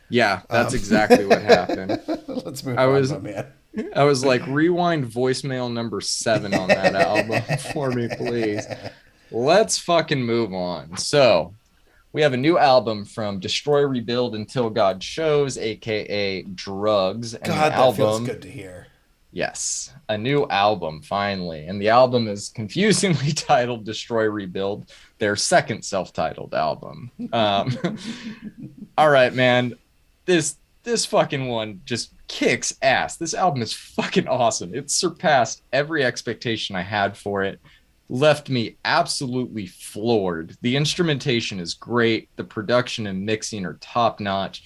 Yeah, that's exactly what happened. Let's move I on, was my man. I was like, rewind voicemail number 7 on that album for me, please. Let's fucking move on. So we have a new album from Destroy Rebuild Until God Shows, aka Drugs, and the God, that feels album, good to hear. yes, a new album finally. And the album is confusingly titled Destroy Rebuild, their second self-titled album. All right, man. This fucking one just kicks ass. This album is fucking awesome. It surpassed every expectation I had for it. Left me absolutely floored. The instrumentation is great. The production and mixing are top notch.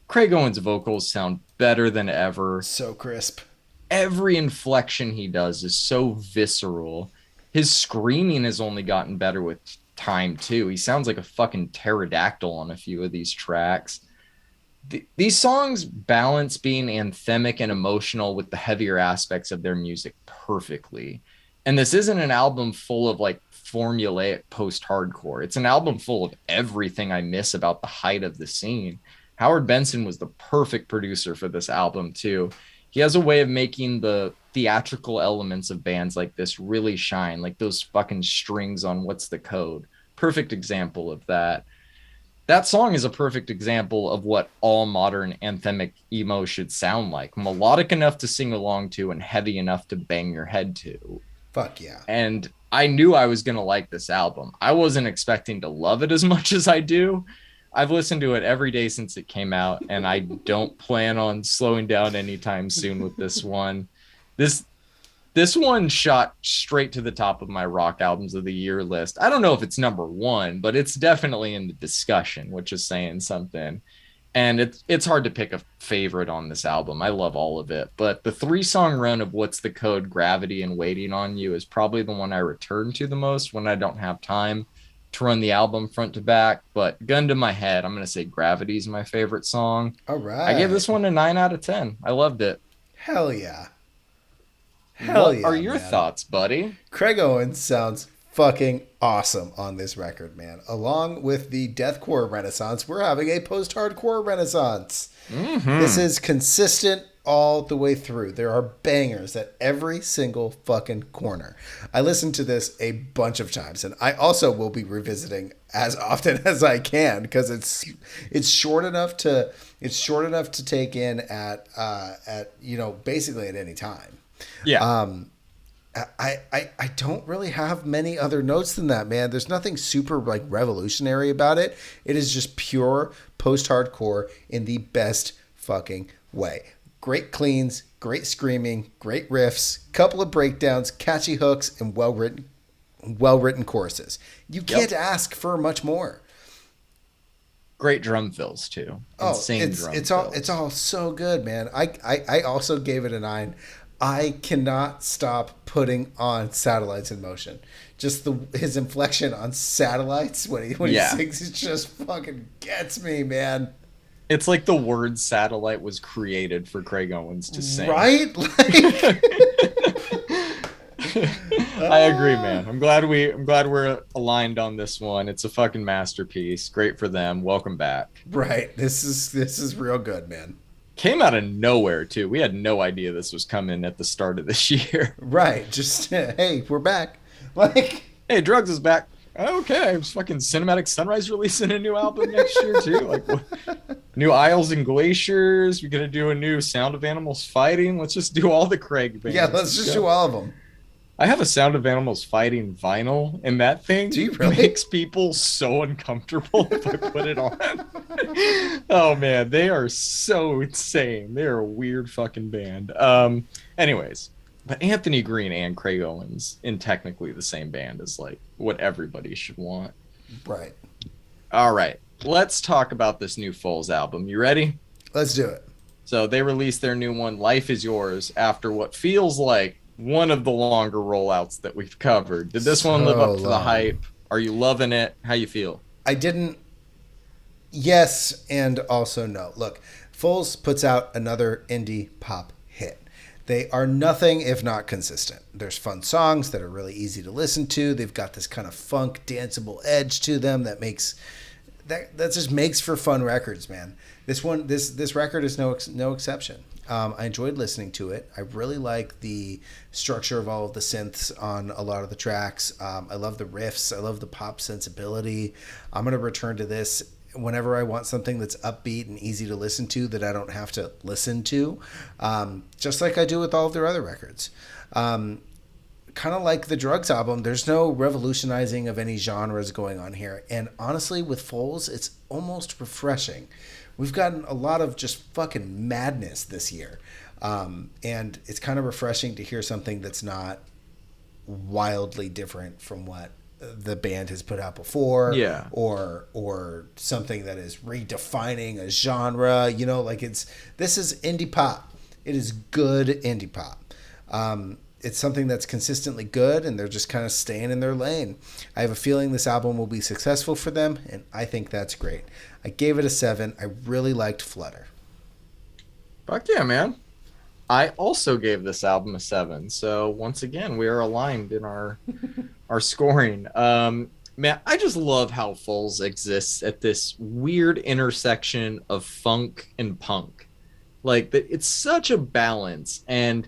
Craig Owens' vocals sound better than ever. So crisp. Every inflection he does is so visceral. His screaming has only gotten better with time too. He sounds like a fucking pterodactyl on a few of these tracks. These songs balance being anthemic and emotional with the heavier aspects of their music perfectly. And this isn't an album full of like formulaic post hardcore. It's an album full of everything I miss about the height of the scene. Howard Benson was the perfect producer for this album, too. He has a way of making the theatrical elements of bands like this really shine, like those fucking strings on What's the Code. Perfect example of that. That song is a perfect example of what all modern anthemic emo should sound like, melodic enough to sing along to and heavy enough to bang your head to. Fuck yeah. And I knew I was going to like this album. I wasn't expecting to love it as much as I do. I've listened to it every day since it came out, and I don't plan on slowing down anytime soon with this one. This this one shot straight to the top of my rock albums of the year list. I don't know if it's number 1, but it's definitely in the discussion, which is saying something. And it's hard to pick a favorite on this album. I love all of it, but the 3-song run of What's the Code, Gravity, and Waiting on You is probably the one I return to the most when I don't have time to run the album front to back. But gun to my head, I'm going to say Gravity is my favorite song. All I gave right. this one a 9 out of 10. I loved it. Hell yeah. Hell What yeah, are your man. thoughts, buddy? Craig Owens sounds fucking awesome on this record, man. Along with the deathcore renaissance, we're having a post-hardcore renaissance. This is consistent all the way through. There are bangers at every single fucking corner. I listened to this a bunch of times, and I also will be revisiting as often as I can because it's short enough to take in at basically at any time. Yeah. I don't really have many other notes than that, man. There's nothing super like revolutionary about it. It is just pure post-hardcore in the best fucking way. Great cleans, great screaming, great riffs, couple of breakdowns, catchy hooks, and well-written choruses. You can't ask for much more. Great drum fills too. Oh, Insane drum fills. it's all so good, man. I also gave it a 9. I cannot stop putting on Satellites in Motion. Just his inflection on Satellites when he sings, it just fucking gets me, man. It's like the word satellite was created for Craig Owens to sing. Right? Like, I agree, man. I'm glad we're aligned on this one. It's a fucking masterpiece. Great for them. Welcome back. right. This is real good, man. Came out of nowhere too. We had no idea this was coming at the start of this year. Right. Just hey, we're back. Like, Hey, Drugs is back. Okay, it's fucking Cinematic Sunrise releasing a new album next year too. Like what? New Isles and Glaciers. We're gonna do a new Sound of Animals Fighting. Let's just do all the Craig bands. yeah, let's just do all of them. I have a Sound of Animals fighting vinyl, and that Do thing you really? makes people so uncomfortable if I put it on. Oh man, they are so insane. They're a weird fucking band. Anyways, but Anthony Green and Craig Owens in technically the same band is like what everybody should want. Right. All right, let's talk about this new Foals album. You ready? Let's do it. So they released their new one, Life Is Yours, after what feels like one of the longer rollouts that we've covered. Did this one live So up to the long. hype? Are you loving it? How you feel? I didn't. Yes, and also no. Look, Foles puts out another indie pop hit. They are nothing if not consistent. There's fun songs that are really easy to listen to. They've got this kind of funk, danceable edge to them that just makes for fun records, man. This record is no exception. I enjoyed listening to it. I really like the structure of all of the synths on a lot of the tracks. I love the riffs. I love the pop sensibility. I'm gonna return to this whenever I want something that's upbeat and easy to listen to that I don't have to listen to, just like I do with all of their other records. Kind of like the Drugs album, there's no revolutionizing of any genres going on here. And honestly, with Foles, it's almost refreshing. We've gotten a lot of just fucking madness this year. And it's kind of refreshing to hear something that's not wildly different from what the band has put out before, Yeah. or something that is redefining a genre. You know, like this is indie pop. It is good indie pop. It's something that's consistently good, and they're just kind of staying in their lane. I have a feeling this album will be successful for them, and I think that's great. I gave it a 7. I really liked Flutter. Fuck yeah, man. I also gave this album a 7. So once again, we are aligned in our scoring. Man, I just love how Foles exists at this weird intersection of funk and punk. Like that, it's such a balance, and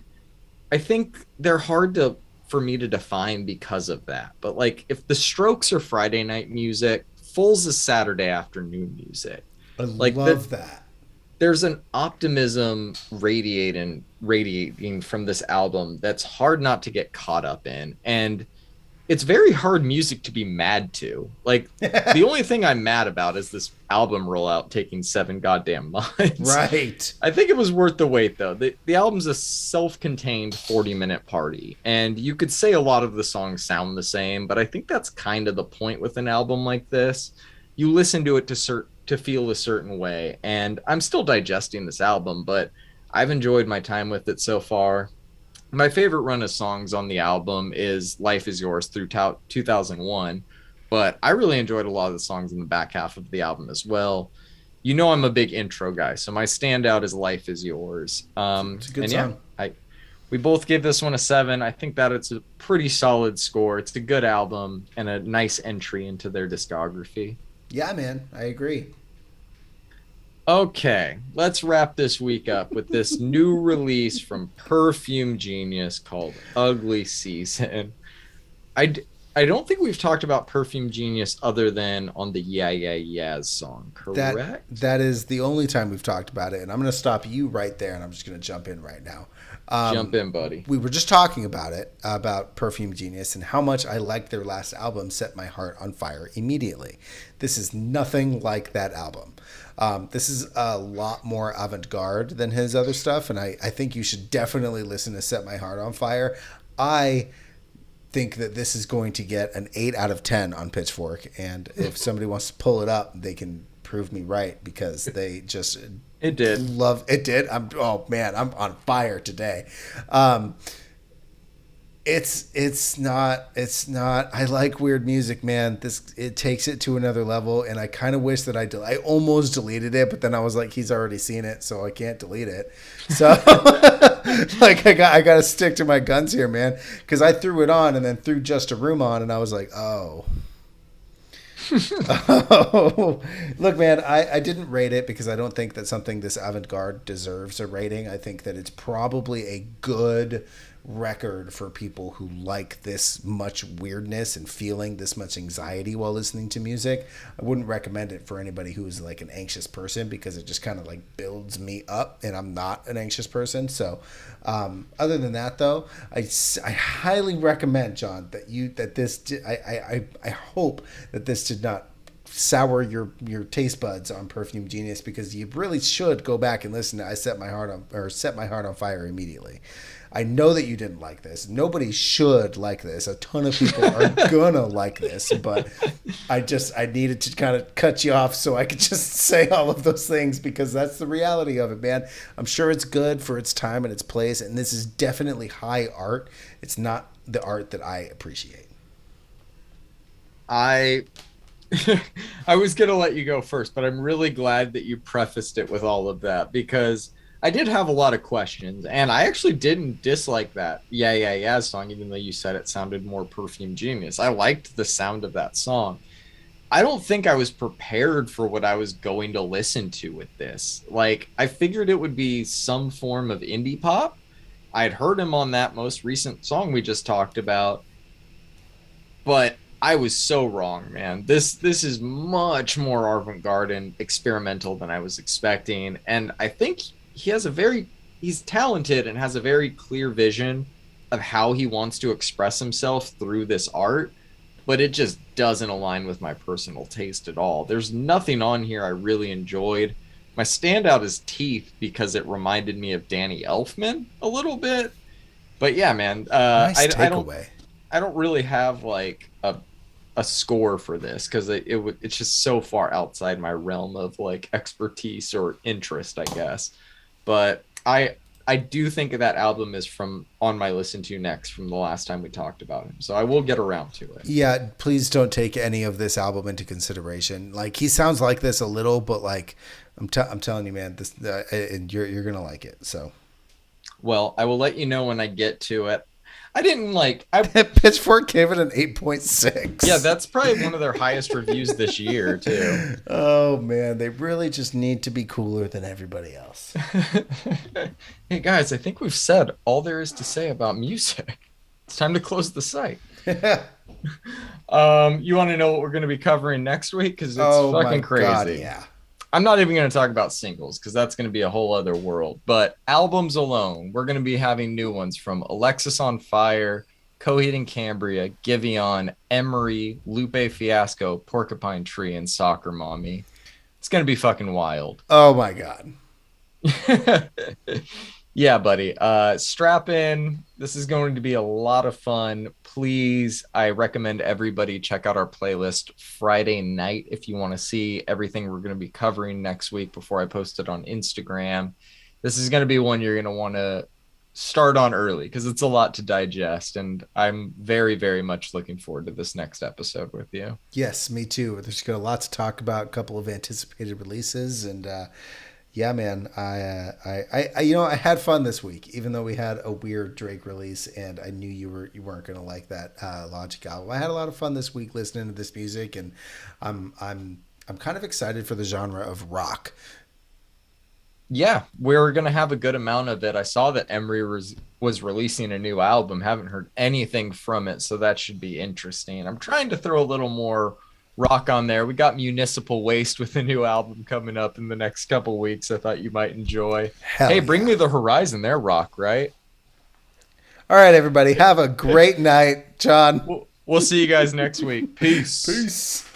I think they're hard to for me to define because of that. But like, if the Strokes are Friday night music, Foles is Saturday afternoon music. I Like that, love that. there's an optimism radiating from this album that's hard not to get caught up in, and it's very hard music to be mad to. Like the only thing I'm mad about is this album rollout taking 7 goddamn months. Right. I think it was worth the wait though. The album's a self-contained 40-minute party, and you could say a lot of the songs sound the same, but I think that's kind of the point with an album like this. You listen to it to feel a certain way, and I'm still digesting this album, but I've enjoyed my time with it so far. My favorite run of songs on the album is Life Is Yours through 2001, but I really enjoyed a lot of the songs in the back half of the album as well. You know, I'm a big intro guy, so my standout is Life Is Yours. It's a good And yeah, song. we both gave this one a 7. I think that it's a pretty solid score. It's a good album and a nice entry into their discography. Yeah, man. I agree. Okay, let's wrap this week up with this new release from Perfume Genius called Ugly Season. I, d- I don't think we've talked about Perfume Genius other than on the Yeah Yeah Yeahs song, That correct? that is the only time we've talked about it, and I'm going to stop you right there, and I'm just going to jump in right now. Jump in, buddy. We were just talking about it, about Perfume Genius, and how much I liked their last album, Set My Heart on Fire Immediately. This is nothing like that album. This is a lot more avant-garde than his other stuff, and I think you should definitely listen to Set My Heart on Fire. I think that this is going to get an 8 out of 10 on Pitchfork, and if somebody wants to pull it up, they can prove me right, because they just It did. love it. Did oh man, I'm on fire today. um it's not I like weird music, man. It takes it to another level, and I kind of wish that I almost deleted it, but then I was like, he's already seen it, so I can't delete it. So like I got to stick to my guns here, man, because I threw it on and then threw Just a Room on, and I was like, oh. Oh, look, man, I didn't rate it because I don't think that something this avant-garde deserves a rating. I think that it's probably a good record for people who like this much weirdness and feeling this much anxiety while listening to music. I wouldn't recommend it for anybody who's like an anxious person because it just kind of like builds me up, and I'm not an anxious person. So other than that, though, I highly recommend, John, that this I hope that this did not sour your taste buds on Perfume Genius, because you really should go back and listen to Set My Heart on Fire immediately. I know that you didn't like this. Nobody should like this. A ton of people are gonna like this, but I needed to kind of cut you off so I could just say all of those things, because that's the reality of it, man. I'm sure it's good for its time and its place, and this is definitely high art. It's not the art that I appreciate. I I was gonna let you go first, but I'm really glad that you prefaced it with all of that, because I did have a lot of questions, and I actually didn't dislike that Yeah Yeah Yeah song, even though you said it sounded more Perfume Genius. I liked the sound of that song. I don't think I was prepared for what I was going to listen to with this. Like, I figured it would be some form of indie pop. I had heard him on that most recent song we just talked about, but I was so wrong, man. This is much more avant-garde and experimental than I was expecting, and I think he's talented and has a very clear vision of how he wants to express himself through this art, but it just doesn't align with my personal taste at all. There's nothing on here I really enjoyed. My standout is Teeth because it reminded me of Danny Elfman a little bit. But yeah, man, Nice takeaway. I don't really have like a score for this because it's just so far outside my realm of like expertise or interest, I guess. But I do think that album is from on my listen to next from the last time we talked about him. So I will get around to it. Yeah, please don't take any of this album into consideration. Like, he sounds like this a little, but like I'm telling you, man, this and you're gonna like it. So, Well, I will let you know when I get to it. I didn't like I Pitchfork gave it an 8.6. Yeah, that's probably one of their highest reviews this year too. Oh man, they really just need to be cooler than everybody else. Hey guys, I think we've said all there is to say about music. It's time to close the site. You want to know what we're going to be covering next week? Because it's fucking crazy. God, yeah. I'm not even going to talk about singles because that's going to be a whole other world. But albums alone, we're going to be having new ones from Alexis on Fire, Coheed and Cambria, Giveon, Emery, Lupe Fiasco, Porcupine Tree, and Soccer Mommy. It's going to be fucking wild. Oh my God. Yeah, buddy. Strap in. This is going to be a lot of fun. Please, I recommend everybody check out our playlist Friday night if you want to see everything we're going to be covering next week before I post it on Instagram. This is going to be one you're going to want to start on early because it's a lot to digest, and I'm very, very much looking forward to this next episode with you. Yes, me too. There's got a lot to talk about, a couple of anticipated releases, and yeah, man, I you know, I had fun this week, even though we had a weird Drake release, and I knew you weren't gonna like that Logic album. I had a lot of fun this week listening to this music, and I'm kind of excited for the genre of rock. Yeah, we're gonna have a good amount of it. I saw that Emery was releasing a new album. Haven't heard anything from it, so that should be interesting. I'm trying to throw a little more rock on there. We got Municipal Waste with a new album coming up in the next couple weeks. I thought you might enjoy. Hell hey, yeah. Bring Me the Horizon. They're rock, right? All right, everybody, have a great night, John. We'll see you guys next week. Peace. Peace.